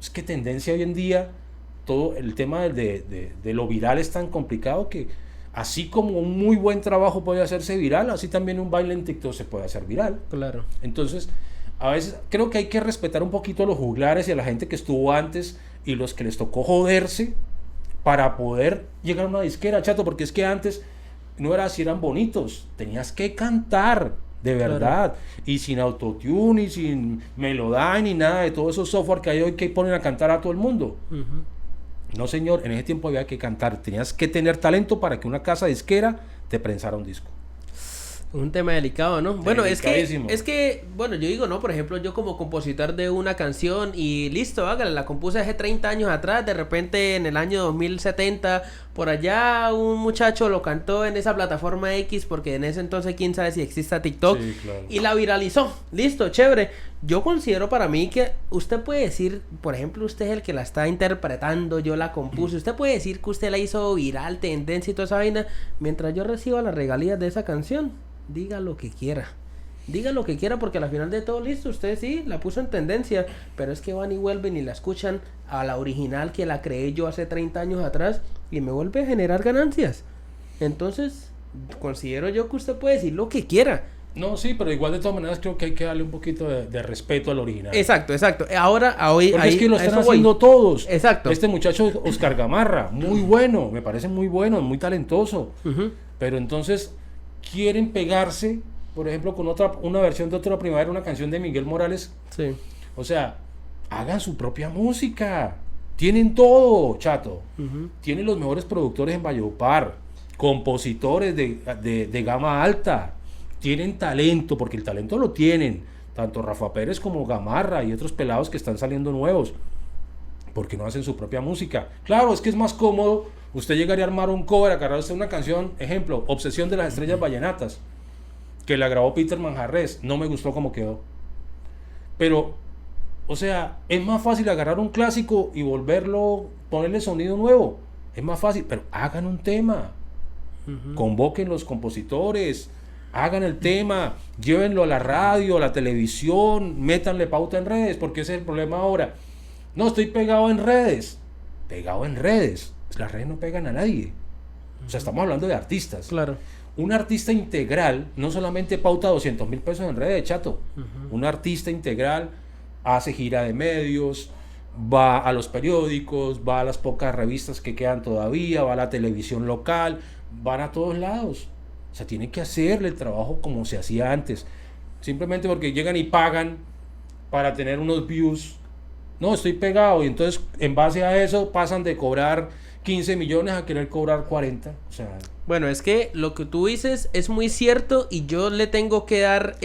Es que tendencia hoy en día, todo el tema de lo viral es tan complicado que así como un muy buen trabajo puede hacerse viral, así también un baile en TikTok se puede hacer viral. Claro. Entonces, a veces creo que hay que respetar un poquito a los juglares y a la gente que estuvo antes y los que les tocó joderse para poder llegar a una disquera, chato, porque es que antes no era así, eran bonitos, tenías que cantar, de verdad, y sin autotune, y sin Melodyne, ni nada de todo esos software que hay hoy que ponen a cantar a todo el mundo. Ujú. No, señor, en ese tiempo había que cantar, tenías que tener talento para que una casa disquera te prensara un disco. Un tema delicado, ¿no? Bueno, Delicadísimo. es que, bueno, yo digo, ¿no? Por ejemplo, yo como compositor de una canción y listo, hágale, la compuse hace 30 años atrás, de repente en el año 2070, por allá un muchacho lo cantó en esa plataforma X, porque en ese entonces quién sabe si exista TikTok, Sí, claro. y la viralizó, listo, chévere. Yo considero para mí que usted puede decir, por ejemplo, usted es el que la está interpretando, yo la compuse, usted puede decir que usted la hizo viral, tendencia y toda esa vaina, mientras yo reciba las regalías de esa canción. Diga lo que quiera. Diga lo que quiera porque al final de todo, listo, usted sí, la puso en tendencia, pero es que van y vuelven y la escuchan a la original que la creé yo hace 30 años atrás y me vuelve a generar ganancias. Entonces, considero yo que usted puede decir lo que quiera. No, sí, pero igual de todas maneras creo que hay que darle un poquito de respeto al original. Exacto, exacto. Ahora, a hoy, Porque ahí, es que lo a están eso voy. haciendo todos. Exacto. Este muchacho Oscar Gamarra, muy bueno, me parece muy bueno, muy talentoso. Ujú. Pero entonces quieren pegarse, por ejemplo, con una versión de Otra Primavera, una canción de Miguel Morales. Sí. O sea, hagan su propia música. Tienen todo, chato. Ujú. Tienen los mejores productores en Valledupar, compositores de gama alta. Tienen talento, porque el talento lo tienen. Tanto Rafa Pérez como Gamarra y otros pelados que están saliendo nuevos. Porque no hacen su propia música. Claro, es que es más cómodo. Usted llegaría a armar un cover, agarrar usted una canción, ejemplo, Obsesión de las Estrellas Vallenatas, que la grabó Peter Manjarrés. No me gustó cómo quedó. Pero, o sea, es más fácil agarrar un clásico y volverlo, ponerle sonido nuevo. Es más fácil, pero hagan un tema. Ujú. Convoquen los compositores, hagan el tema, llévenlo a la radio, a la televisión, métanle pauta en redes, porque ese es el problema ahora. No, estoy pegado en redes. Pegado en redes. Las redes no pegan a nadie. O sea, estamos hablando de artistas. Claro. Un artista integral no solamente pauta 200,000 pesos en redes, chato. Ujú. Un artista integral hace gira de medios, va a los periódicos, va a las pocas revistas que quedan todavía, va a la televisión local, van a todos lados. O sea, tiene que hacerle el trabajo como se hacía antes. Simplemente porque llegan y pagan para tener unos views. No, estoy pegado, y entonces en base a eso pasan de cobrar 15 millones a querer cobrar 40. O sea, Bueno, es que lo que tú dices es muy cierto y yo le tengo que dar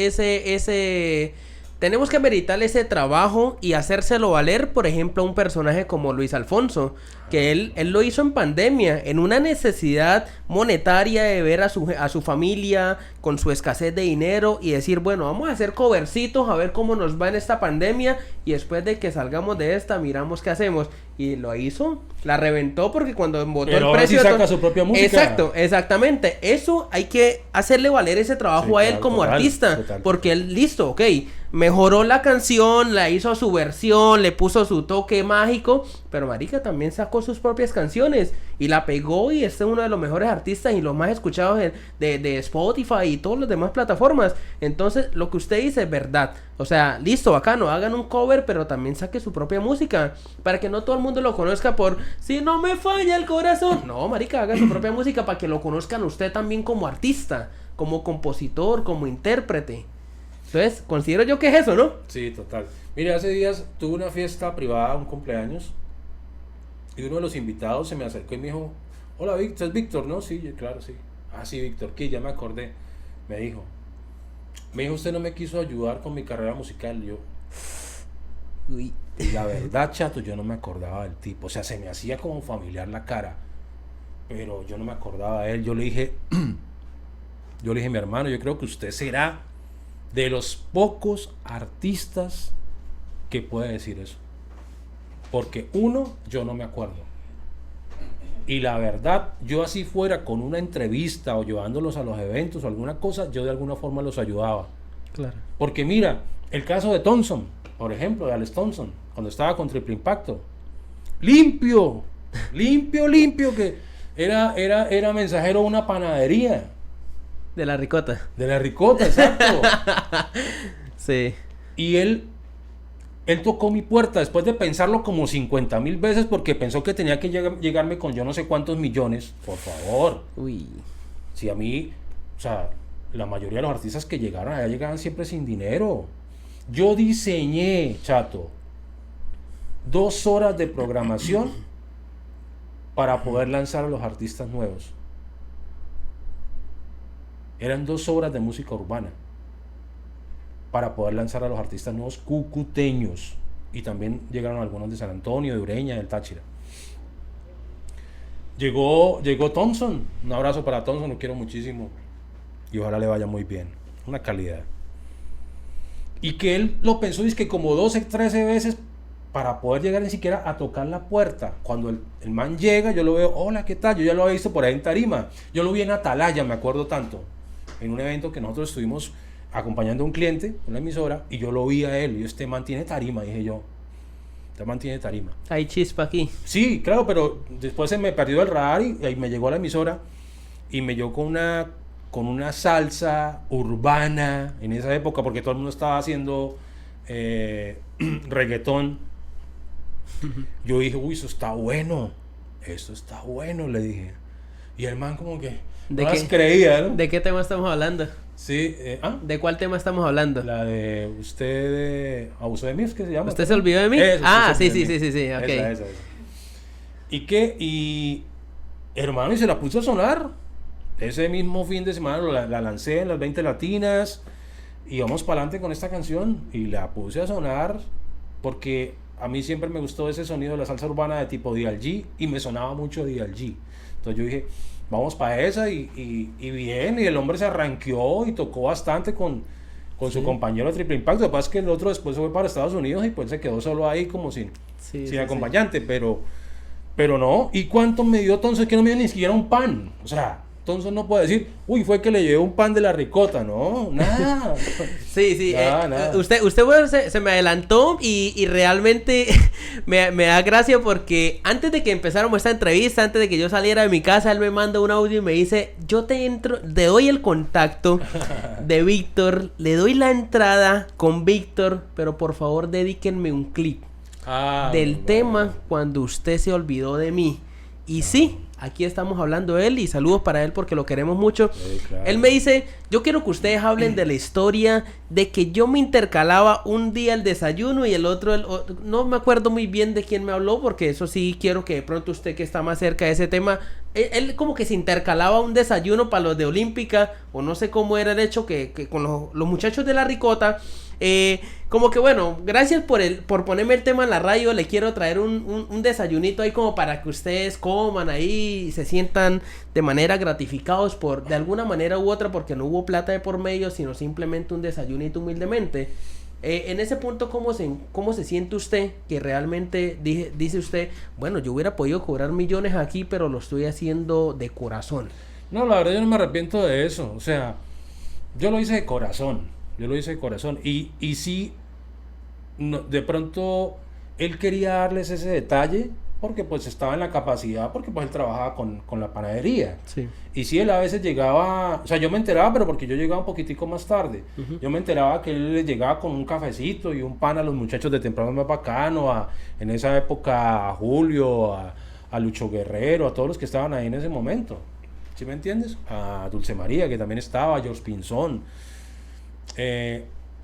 tenemos que meritar ese trabajo y hacérselo valer, por ejemplo, a un personaje como Luis Alfonso, que él lo hizo en pandemia, en una necesidad monetaria de ver a su familia con su escasez de dinero y decir, bueno, vamos a hacer covercitos a ver cómo nos va en esta pandemia y después de que salgamos de esta miramos qué hacemos. Y lo hizo, la reventó porque cuando votó pero el ahora precio... sí saca su propia música. Exacto, exactamente. Eso hay que hacerle valer ese trabajo Sí, a él claro, como total, artista. total. Porque él, listo, ok, mejoró la canción, la hizo a su versión, le puso su toque mágico, pero marica también sacó sus propias canciones y la pegó y este es uno de los mejores artistas y los más escuchados de Spotify y todas las demás plataformas. Entonces, lo que usted dice es verdad. O sea, listo, bacano, hagan un cover, pero también saque su propia música para que no todo el mundo lo conozca por si no me falla el corazón. No, marica, haga su propia música para que lo conozcan usted también como artista, como compositor, como intérprete. Entonces, considero yo que es eso, ¿no? sí, total. Mire, hace días tuve una fiesta privada, un cumpleaños, y uno de los invitados se me acercó y me dijo, hola, Víctor, ¿es Víctor, no? Sí, claro, sí. Ah, sí, Víctor, que ya me acordé. Me dijo, usted no me quiso ayudar con mi carrera musical. Yo, Uy. y la verdad, chato, yo no me acordaba del tipo. O sea, se me hacía como familiar la cara, pero yo no me acordaba de él. Yo le dije, mi hermano, yo creo que usted será de los pocos artistas que puede decir eso. Porque uno, yo no me acuerdo. Y la verdad, yo así fuera con una entrevista o llevándolos a los eventos o alguna cosa, yo de alguna forma los ayudaba. Claro. Porque mira, el caso de Thompson, por ejemplo, de Alex Thompson, cuando estaba con Triple Impacto. Limpio, que era mensajero de una panadería. De la ricota. De la ricota, exacto. Sí. Y él tocó mi puerta después de pensarlo como 50,000 veces porque pensó que tenía que llegarme con yo no sé cuántos millones. Por favor. Uy. Si a mí, o sea, la mayoría de los artistas que llegaron allá llegaban siempre sin dinero. Yo diseñé, chato, 2 horas de programación para poder lanzar a los artistas nuevos. Eran 2 horas de música urbana para poder lanzar a los artistas nuevos cucuteños. Y también llegaron algunos de San Antonio, de Ureña, del Táchira. Llegó Thompson. Un abrazo para Thompson, lo quiero muchísimo. Y ojalá le vaya muy bien. Una calidad. Y que él lo pensó, es que como 12, 13 veces para poder llegar ni siquiera a tocar la puerta. Cuando el man llega, yo lo veo, hola, ¿qué tal? Yo ya lo había visto por ahí en tarima. Yo lo vi en Atalaya, me acuerdo tanto. En un evento que nosotros estuvimos acompañando a un cliente, una emisora, y yo lo vi a él. Y este man tiene tarima, dije yo. Este man tiene tarima. Hay chispa aquí. Sí, claro, pero después se me perdió el radar y ahí me llegó a la emisora y me llegó con una salsa urbana en esa época, porque todo el mundo estaba haciendo reggaetón. Yo dije, uy, eso está bueno, le dije. Y el man como que no las creía, ¿no? ¿De qué tema estamos hablando? Sí, ¿De cuál tema estamos hablando? La de usted abusó de mí, ¿es que se llama? ¿Usted se olvidó de mí? Eso, Sí, se olvidó de mí. ok. Esa. Y hermano, y se la puso a sonar. Ese mismo fin de semana la lancé en las 20 latinas y vamos para adelante con esta canción y la puse a sonar porque a mí siempre me gustó ese sonido de la salsa urbana de tipo DLG y me sonaba mucho DLG. Entonces yo dije, vamos para esa y bien, y el hombre se arranqueó y tocó bastante con su compañero de Triple Impacto. Lo que pasa es que el otro después se fue para Estados Unidos y pues se quedó solo ahí como sin acompañante, pero no. ¿Y cuánto me dio Thompson? Que no me dio ni siquiera un pan. O sea, Thompson no puede decir, uy, fue que le llevé un pan de la ricota, no, nada. Sí, nada. Usted bueno, se me adelantó y realmente me da gracia porque antes de que empezáramos esta entrevista, antes de que yo saliera de mi casa, él me manda un audio y me dice, yo te doy el contacto de Víctor, le doy la entrada con Víctor, pero por favor dedíquenme un clip del tema cuando usted se olvidó de mí. Y sí, aquí estamos hablando de él y saludos para él porque lo queremos mucho. Sí, claro. Él me dice, yo quiero que ustedes hablen de la historia de que yo me intercalaba un día el desayuno y el otro, no me acuerdo muy bien de quién me habló porque eso sí quiero que de pronto usted que está más cerca de ese tema, él como que se intercalaba un desayuno para los de Olímpica o no sé cómo era el hecho que con los muchachos de la ricota. Como que bueno, gracias por ponerme el tema en la radio. Le quiero traer un desayunito ahí como para que ustedes coman ahí y se sientan de manera gratificados de alguna manera u otra, porque no hubo plata de por medio, sino simplemente un desayunito humildemente. En ese punto, ¿cómo se siente usted? Que realmente dice usted, bueno, yo hubiera podido cobrar millones aquí, pero lo estoy haciendo de corazón. No, la verdad yo no me arrepiento de eso. O sea, yo lo hice de corazón. Y sí, no, de pronto él quería darles ese detalle porque pues estaba en la capacidad, porque pues él trabajaba con la panadería. Sí. Y sí, él a veces llegaba, o sea, yo me enteraba, pero porque yo llegaba un poquitico más tarde. Uh-huh. Yo me enteraba que él les llegaba con un cafecito y un pan a los muchachos de Temprano Más Bacano, en esa época a Julio, a Lucho Guerrero, a todos los que estaban ahí en ese momento. ¿Sí me entiendes? A Dulce María, que también estaba, a George Pinzón.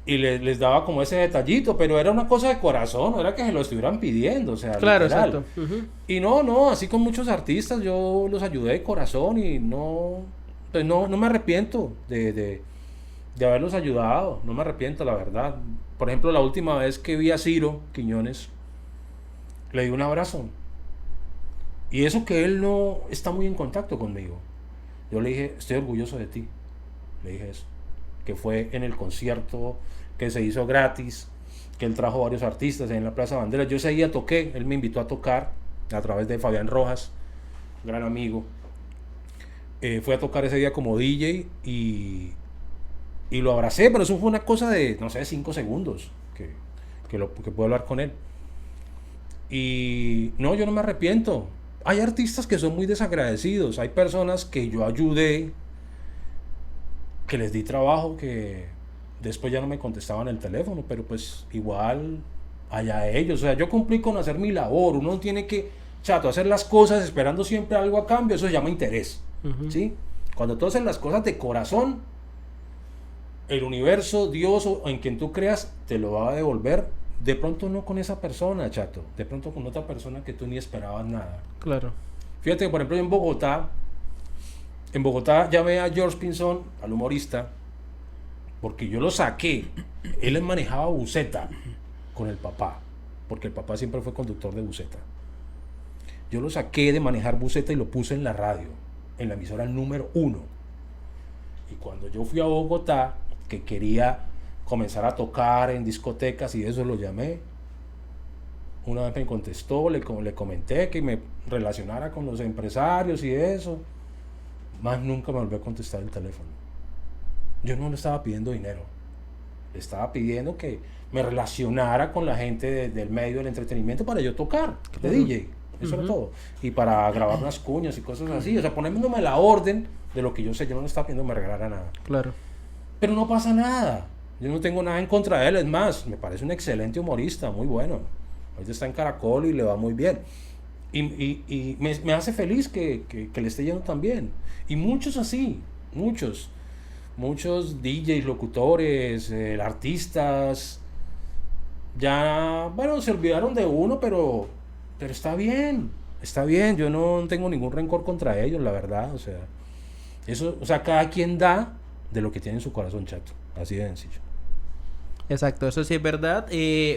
Y les daba como ese detallito, pero era una cosa de corazón, no era que se lo estuvieran pidiendo, o sea, claro, literal. exacto. Uh-huh. Y no, así con muchos artistas yo los ayudé de corazón y no me arrepiento de haberlos ayudado, no me arrepiento, la verdad. Por ejemplo, la última vez que vi a Ciro Quiñones, le di un abrazo. Y eso que él no está muy en contacto conmigo. Yo le dije, estoy orgulloso de ti. Le dije eso. Que fue en el concierto que se hizo gratis, que él trajo varios artistas en la Plaza Bandera. Yo ese día toqué, él me invitó a tocar a través de Fabián Rojas, gran amigo. Fui a tocar ese día como DJ y Y lo abracé, pero eso fue una cosa de, no sé, 5 segundos que puedo hablar con él. Y no, yo no me arrepiento. Hay artistas que son muy desagradecidos, hay personas que yo ayudé, que les di trabajo, que después ya no me contestaban el teléfono, pero pues igual allá ellos. O sea, yo cumplí con hacer mi labor. Uno no tiene que, chato, hacer las cosas esperando siempre algo a cambio. Eso se llama interés, ¿sí? Cuando tú haces las cosas de corazón, el universo, Dios o en quien tú creas te lo va a devolver. De pronto no con esa persona, chato, de pronto con otra persona que tú ni esperabas nada. Claro. Fíjate que, por ejemplo, en Bogotá llamé a George Pinzón, al humorista, porque yo lo saqué. Él manejaba buseta con el papá, porque el papá siempre fue conductor de buseta. Yo lo saqué de manejar buseta y lo puse en la radio, en la emisora número 1. Y cuando yo fui a Bogotá, que quería comenzar a tocar en discotecas y eso, lo llamé. Una vez me contestó, le comenté que me relacionara con los empresarios y eso. Más nunca me volvió a contestar el teléfono. Yo no le estaba pidiendo dinero. Le estaba pidiendo que me relacionara con la gente del medio del entretenimiento para yo tocar, de DJ. Eso era todo. Y para grabar unas cuñas y cosas así. O sea, poniéndome la orden de lo que yo sé. Yo no le estaba pidiendo que me regalara nada. Claro. Pero no pasa nada. Yo no tengo nada en contra de él. Es más, me parece un excelente humorista, muy bueno. Ahorita está en Caracol y le va muy bien. Y me hace feliz que le esté yendo tan bien. Y muchos así, muchos DJs, locutores, artistas, ya, bueno, se olvidaron de uno, pero está bien, yo no tengo ningún rencor contra ellos, la verdad, o sea, cada quien da de lo que tiene en su corazón, chato, así de sencillo. Exacto, eso sí es verdad.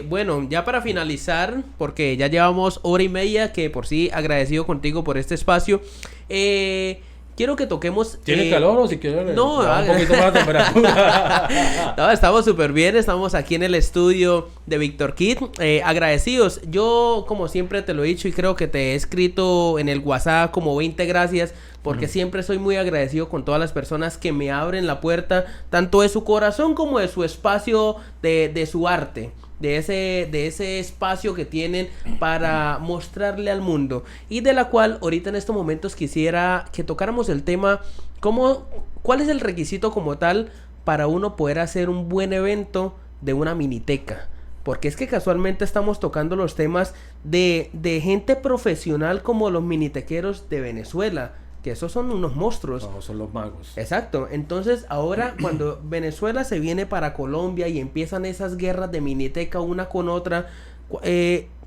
Bueno, ya para finalizar, porque ya llevamos 1:30, que por sí agradecido contigo por este espacio. Quiero que toquemos... ¿Tiene calor o si quieres? No, un poquito más de temperatura. No, estamos súper bien, estamos aquí en el estudio de Víctor Kid. Agradecidos. Yo, como siempre te lo he dicho y creo que te he escrito en el WhatsApp como 20 gracias, porque siempre soy muy agradecido con todas las personas que me abren la puerta, tanto de su corazón como de su espacio, de su arte. De ese espacio que tienen para mostrarle al mundo, y de la cual ahorita en estos momentos quisiera que tocáramos el tema, ¿cuál es el requisito como tal para uno poder hacer un buen evento de una miniteca? Porque es que casualmente estamos tocando los temas de gente profesional como los minitequeros de Venezuela, que esos son unos monstruos. No, son los magos. Exacto. Entonces, ahora cuando Venezuela se viene para Colombia y empiezan esas guerras de miniteca una con otra,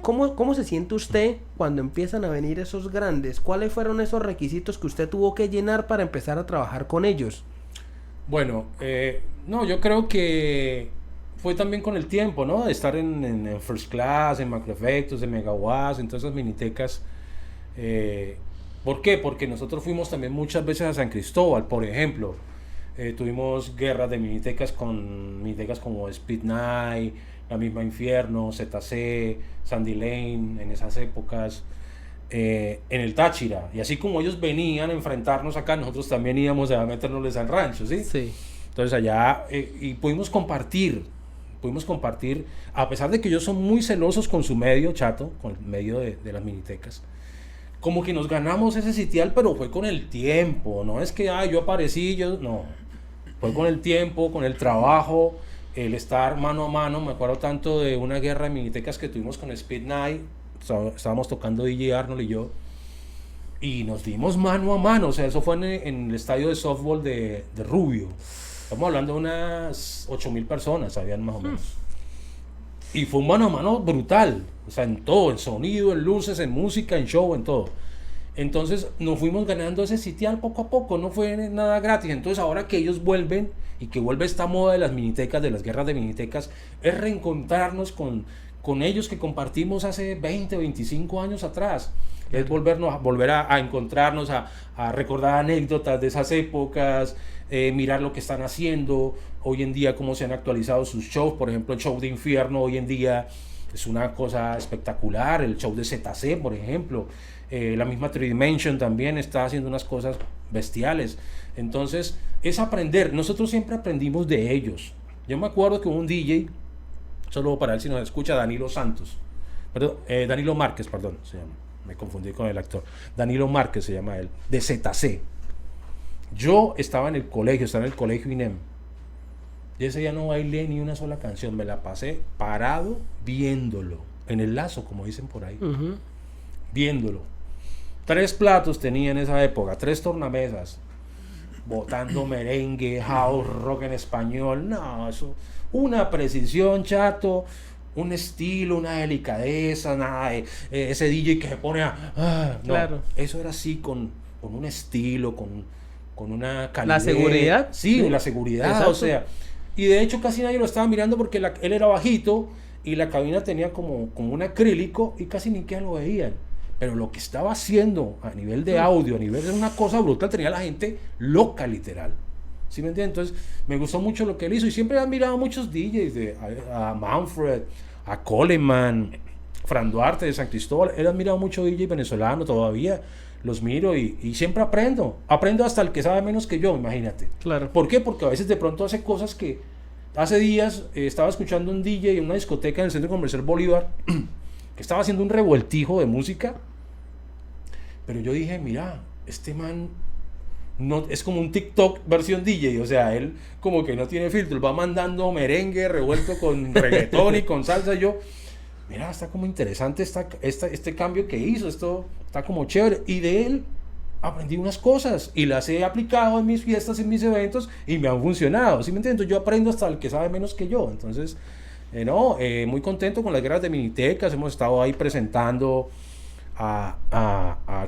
¿cómo se siente usted cuando empiezan a venir esos grandes? ¿Cuáles fueron esos requisitos que usted tuvo que llenar para empezar a trabajar con ellos? Bueno, no, yo creo que fue también con el tiempo, ¿no? De estar en First Class, en Macroefectos, en Megawatts, en todas esas minitecas. ¿Por qué? Porque nosotros fuimos también muchas veces a San Cristóbal, por ejemplo. Tuvimos guerras de minitecas como Speed Night, la misma Infierno, ZC, Sandy Lane, en esas épocas, en el Táchira. Y así como ellos venían a enfrentarnos acá, nosotros también íbamos a meternos al rancho, ¿sí? Sí. Entonces allá, y pudimos compartir, a pesar de que ellos son muy celosos con su medio, chato, con el medio de las minitecas. Como que nos ganamos ese sitial, pero fue con el tiempo, no es que yo aparecí, no, fue con el tiempo, con el trabajo, el estar mano a mano. Me acuerdo tanto de una guerra de minitecas que tuvimos con Speed Night, estábamos tocando DJ Arnold y yo, y nos dimos mano a mano, o sea, eso fue en el estadio de softball de Rubio, estamos hablando de unas 8,000 personas, habían más o menos. Y fue un mano a mano brutal, o sea, en todo, en sonido, en luces, en música, en show, en todo. Entonces nos fuimos ganando ese sitial poco a poco, no fue nada gratis. Entonces ahora que ellos vuelven y que vuelve esta moda de las minitecas, de las guerras de minitecas, es reencontrarnos con ellos que compartimos hace 20, 25 años atrás. Es volver a encontrarnos, a recordar anécdotas de esas épocas, mirar lo que están haciendo hoy en día, cómo se han actualizado sus shows. Por ejemplo, el show de Infierno hoy en día es una cosa espectacular. El show de ZC, por ejemplo, la misma 3Dimension también está haciendo unas cosas bestiales. Entonces, es aprender. Nosotros siempre aprendimos de ellos. Yo me acuerdo que un DJ, solo para ver si nos escucha, Danilo Márquez, perdón, se llama. Me confundí con el actor. Danilo Márquez se llama él, de ZC. Yo estaba en el colegio INEM. Y ese día no bailé ni una sola canción, me la pasé parado viéndolo, en el lazo, como dicen por ahí, viéndolo. 3 platos tenía en esa época, 3 tornamesas, botando merengue, house, rock en español, no, eso, una precisión, chato, un estilo, una delicadeza, nada de ese DJ que se pone no, claro. Eso era así, con un estilo, con una calidad. ¿La seguridad? Sí, la seguridad, exacto. O sea, y de hecho casi nadie lo estaba mirando porque él era bajito y la cabina tenía como un acrílico y casi ni que lo veían. Pero lo que estaba haciendo a nivel de audio, a nivel de una cosa brutal, tenía a la gente loca, literal. ¿Sí me entiendes? Entonces, me gustó mucho lo que él hizo y siempre he admirado a muchos DJs, a Manfred, a Coleman, Fran Duarte de San Cristóbal. He admirado mucho DJ venezolano, todavía los miro y siempre aprendo hasta el que sabe menos que yo, imagínate. Claro. ¿Por qué? Porque a veces de pronto hace cosas que hace días estaba escuchando un DJ en una discoteca en el Centro Comercial Bolívar que estaba haciendo un revoltijo de música, pero yo dije, mira, este man no, es como un TikTok versión DJ, o sea, él como que no tiene filtro, va mandando merengue revuelto con reggaetón y con salsa. Yo, mira, está como interesante este cambio que hizo, esto está como chévere, y de él aprendí unas cosas y las he aplicado en mis fiestas, en mis eventos, y me han funcionado, ¿sí me entiendes? Yo aprendo hasta el que sabe menos que yo. Entonces, muy contento con las guerras de minitecas. Hemos estado ahí presentando a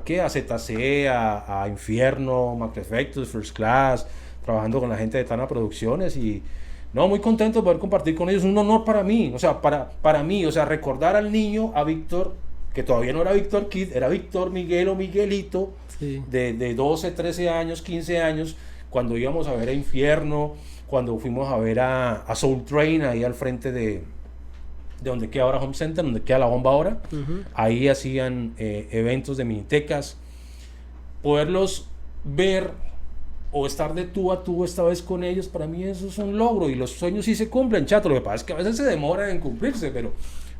ZC, a Infierno, Mac Effectus, First Class, trabajando con la gente de Tana Producciones, y muy contento de poder compartir con ellos. Un honor para mí, o sea, para mí, o sea, recordar al niño, a Víctor, que todavía no era Víctor Kid, era Víctor Miguel o Miguelito, sí, de 12, 13 años, 15 años, cuando íbamos a ver a Infierno, cuando fuimos a ver a Soul Train ahí al frente de donde queda ahora Home Center, donde queda la bomba ahora. Ahí hacían eventos de minitecas. Poderlos ver o estar de tú a tú esta vez con ellos, para mí eso es un logro, y los sueños sí se cumplen, chato. Lo que pasa es que a veces se demoran en cumplirse, pero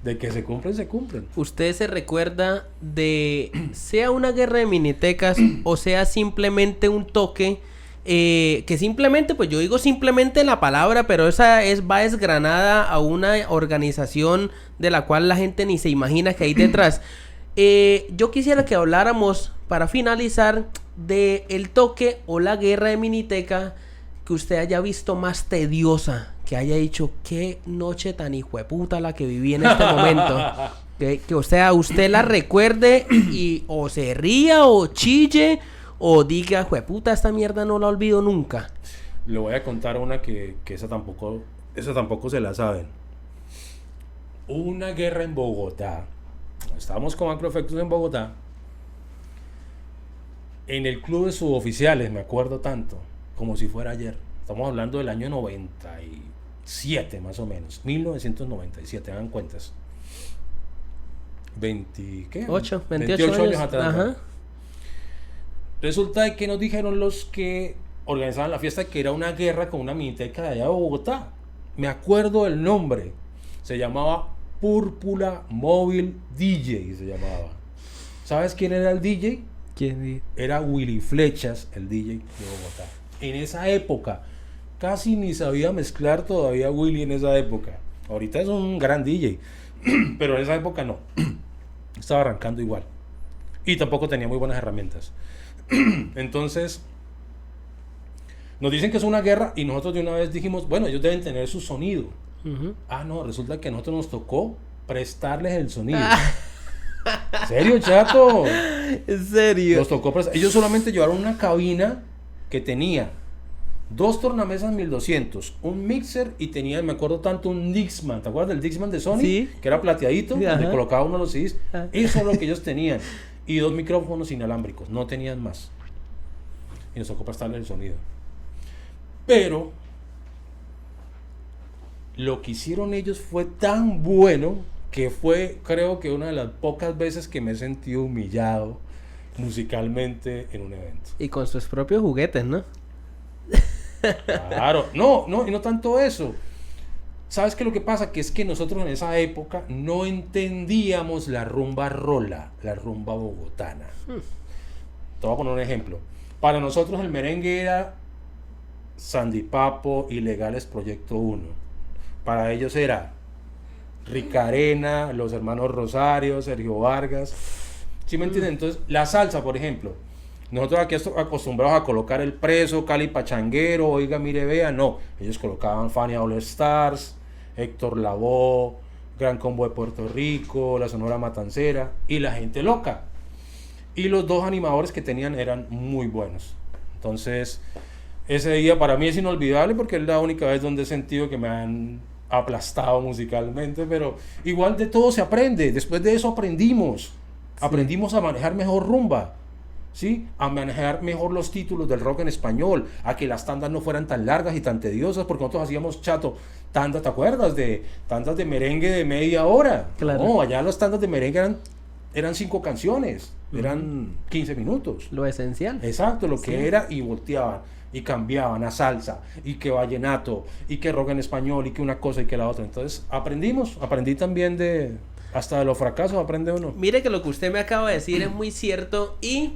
de que se cumplen, se cumplen. ¿Usted se recuerda de, sea una guerra de minitecas o sea simplemente un toque, que simplemente, pues yo digo simplemente la palabra, pero esa va desgranada a una organización de la cual la gente ni se imagina que hay detrás? Yo quisiera que habláramos, para finalizar, de el toque o la guerra de miniteca que usted haya visto más tediosa, que haya dicho, qué noche tan hijueputa la que viví en este momento. Que o sea, usted la recuerde y o se ría o chille o diga, jueputa, esta mierda no la olvido nunca. Le voy a contar una que esa tampoco se la saben. Una guerra en Bogotá. Estábamos con Macro Effectus en Bogotá, en el club de suboficiales, me acuerdo tanto, como si fuera ayer. Estamos hablando del año 97, más o menos, 1997, hagan cuentas. 28 años atrás. Ajá. Resulta de que nos dijeron los que organizaban la fiesta que era una guerra con una miniteca de allá de Bogotá. Me acuerdo el nombre. Se llamaba Púrpura Móvil DJ, se llamaba. ¿Sabes quién era el DJ? ¿Quién? Era Willy Flechas, el DJ de Bogotá. En esa época, casi ni sabía mezclar todavía Willy en esa época. Ahorita es un gran DJ, pero en esa época no. Estaba arrancando igual. Y tampoco tenía muy buenas herramientas. Entonces, nos dicen que es una guerra y nosotros de una vez dijimos, bueno, ellos deben tener su sonido. No, resulta que a nosotros nos tocó prestarles el sonido. ¿En serio, chato? ¿En serio? Nos tocó prestar. Ellos solamente llevaron una cabina que tenía 2 tornamesas 1200, un mixer, y tenía, me acuerdo tanto, un Dixman. ¿Te acuerdas del Dixman de Sony? Sí. Que era plateadito, Sí, donde colocaba uno de los CDs. Ajá. Eso es lo que ellos tenían. Y 2 micrófonos inalámbricos, no tenían más. Y nos tocó prestarles el sonido. Pero lo que hicieron ellos fue tan bueno que fue, creo que una de las pocas veces que me he sentido humillado musicalmente en un evento. Y con sus propios juguetes, ¿no? Claro, no, y no tanto eso. ¿Sabes qué lo que pasa? Que es que nosotros en esa época no entendíamos la rumba rola, la rumba bogotana. Te voy a poner un ejemplo. Para nosotros el merengue era Sandy Papo, Ilegales, Proyecto 1. Para ellos era Ricarena, los hermanos Rosario, Sergio Vargas. ¿Sí me entienden? Entonces, la salsa, por ejemplo. Nosotros aquí acostumbrados a colocar el Preso, Cali Pachanguero, Oiga, Mire, Vea. No, ellos colocaban Fania All Stars, Héctor Lavoe, Gran Combo de Puerto Rico, la Sonora Matancera y la Gente Loca. Y los dos animadores que tenían eran muy buenos. Entonces, ese día para mí es inolvidable porque es la única vez donde he sentido que me han aplastado musicalmente, pero igual de todo se aprende. Después de eso aprendimos a manejar mejor rumba, ¿sí? A manejar mejor los títulos del rock en español, a que las tandas no fueran tan largas y tan tediosas, porque nosotros hacíamos, Chato, tandas, ¿te acuerdas? De tandas de merengue de media hora. Claro. No, allá las tandas de merengue eran 5 canciones, eran 15 minutos. Lo esencial. Exacto, lo Sí. que era, y volteaban y cambiaban a salsa y que vallenato y que rock en español y que una cosa y que la otra. Entonces aprendí también hasta de los fracasos aprende uno. Mire que lo que usted me acaba de decir es muy cierto y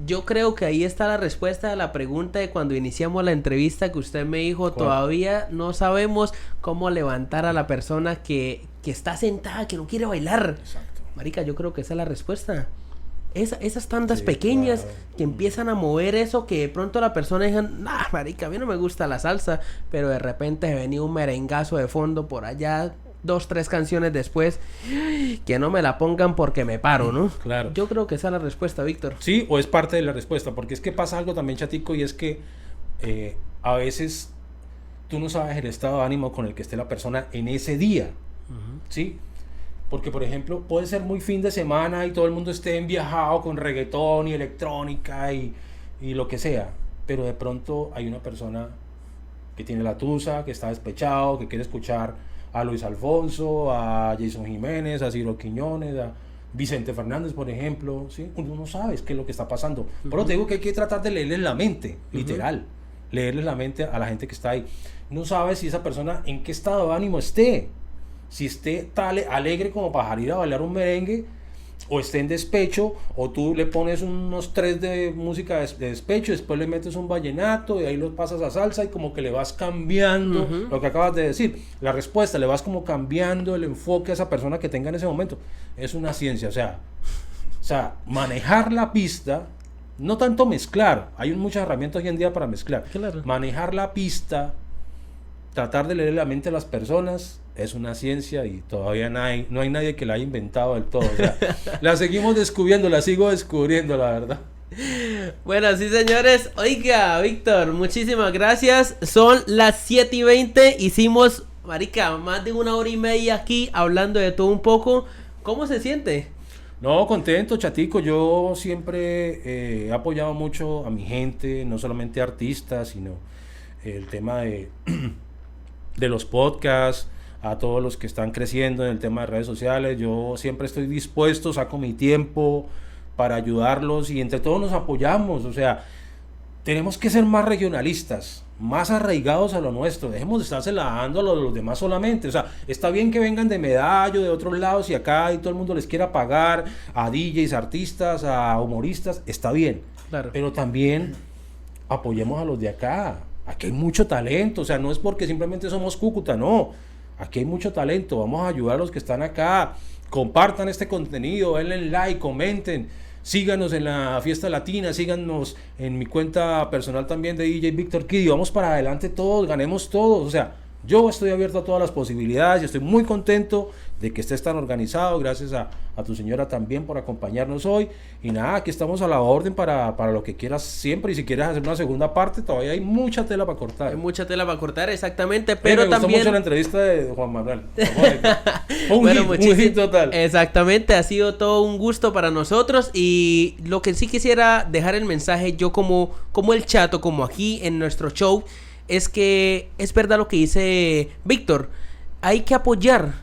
yo creo que ahí está la respuesta a la pregunta de cuando iniciamos la entrevista que usted me dijo, ¿cuál? todavía no sabemos cómo levantar a la persona que está sentada, que no quiere bailar. Exacto. Marica, yo creo que esa es la respuesta. Esas tandas Sí, pequeñas claro. que empiezan a mover eso, que de pronto la persona dice, nah, marica, a mí no me gusta la salsa, pero de repente venía un merengazo de fondo por allá, 2, 3 canciones después, que no me la pongan porque me paro, ¿no? Claro. Yo creo que esa es la respuesta, Víctor. Sí, o es parte de la respuesta, porque es que pasa algo también, Chatico, y es que a veces tú no sabes el estado de ánimo con el que esté la persona en ese día, ¿sí? Porque, por ejemplo, puede ser muy fin de semana y todo el mundo esté enviajado con reggaetón y electrónica y lo que sea, pero de pronto hay una persona que tiene la tusa, que está despechado, que quiere escuchar a Luis Alfonso, a Jason Jiménez, a Ciro Quiñones, a Vicente Fernández, por ejemplo, ¿sí? Uno no sabe qué es lo que está pasando. Pero te digo que hay que tratar de leerles la mente, literal, leerles la mente a la gente que está ahí. No sabes si esa persona en qué estado de ánimo esté, si esté tal alegre como para salir a bailar un merengue, o esté en despecho, o tú le pones unos 3 de música de despecho, después le metes un vallenato y ahí lo pasas a salsa y como que le vas cambiando lo que acabas de decir, la respuesta, le vas como cambiando el enfoque a esa persona que tenga en ese momento. Es una ciencia, o sea, manejar la pista, no tanto mezclar, hay muchas herramientas hoy en día para mezclar, Claro. manejar la pista, tratar de leer la mente a las personas es una ciencia y todavía no hay nadie que la haya inventado del todo. O sea, la seguimos descubriendo, la sigo descubriendo, la verdad. Bueno, sí, señores. Oiga, Víctor, muchísimas gracias. Son las 7:20. Hicimos, marica, más de 1 hora y media aquí hablando de todo un poco. ¿Cómo se siente? No, contento, Chatico. Yo siempre he apoyado mucho a mi gente, no solamente artistas, sino el tema de los podcasts, a todos los que están creciendo en el tema de redes sociales. Yo siempre estoy dispuesto, saco mi tiempo para ayudarlos y entre todos nos apoyamos. O sea, tenemos que ser más regionalistas, más arraigados a lo nuestro. Dejemos de estársela dando a los demás solamente. O sea, está bien que vengan de Medallo, de otros lados y acá y todo el mundo les quiera pagar a DJs, artistas, a humoristas. Está bien, Claro. pero también apoyemos a los de acá. Aquí hay mucho talento, o sea, no es porque simplemente somos Cúcuta, no. Aquí hay mucho talento, vamos a ayudar a los que están acá. Compartan este contenido, denle like, comenten, síganos en la Fiesta Latina, síganos en mi cuenta personal también de DJ Víctor Kid. Vamos para adelante todos, ganemos todos. O sea, yo estoy abierto a todas las posibilidades y estoy muy contento de que estés tan organizado. Gracias a tu señora también por acompañarnos hoy. Y nada, aquí estamos a la orden para lo que quieras siempre. Y si quieres hacer una segunda parte, todavía hay mucha tela para cortar. Hay mucha tela para cortar, exactamente, Pero pero me gustó también... mucho la entrevista de Juan Manuel. Bueno, Un hit total. Exactamente, ha sido todo un gusto para nosotros y lo que sí quisiera dejar el mensaje yo como el Chato, como aquí en nuestro show, es que es verdad lo que dice Víctor, hay que apoyar,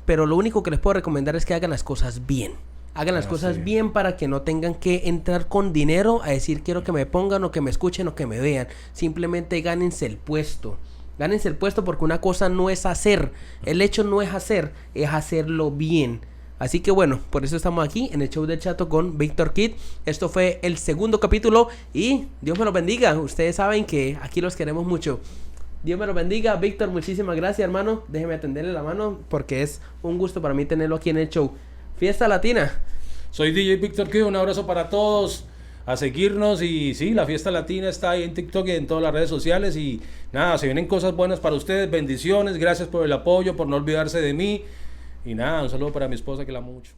pero lo único que les puedo recomendar es que hagan las cosas bien. Hagan las cosas sí. bien para que no tengan que entrar con dinero a decir quiero que me pongan o que me escuchen o que me vean. Simplemente gánense el puesto. Gánense el puesto porque una cosa no es hacer. El hecho no es hacerlo bien. Así que bueno, por eso estamos aquí en el show del Chato con Víctor Kid. Esto fue el segundo capítulo y Dios me lo bendiga. Ustedes saben que aquí los queremos mucho. Dios me lo bendiga. Víctor, muchísimas gracias, hermano. Déjeme atenderle la mano porque es un gusto para mí tenerlo aquí en el show. Fiesta Latina. Soy DJ Víctor Kid, un abrazo para todos, a seguirnos y sí, la Fiesta Latina está ahí en TikTok y en todas las redes sociales y nada, se vienen cosas buenas para ustedes, bendiciones, gracias por el apoyo, por no olvidarse de mí y nada, un saludo para mi esposa que la amo mucho.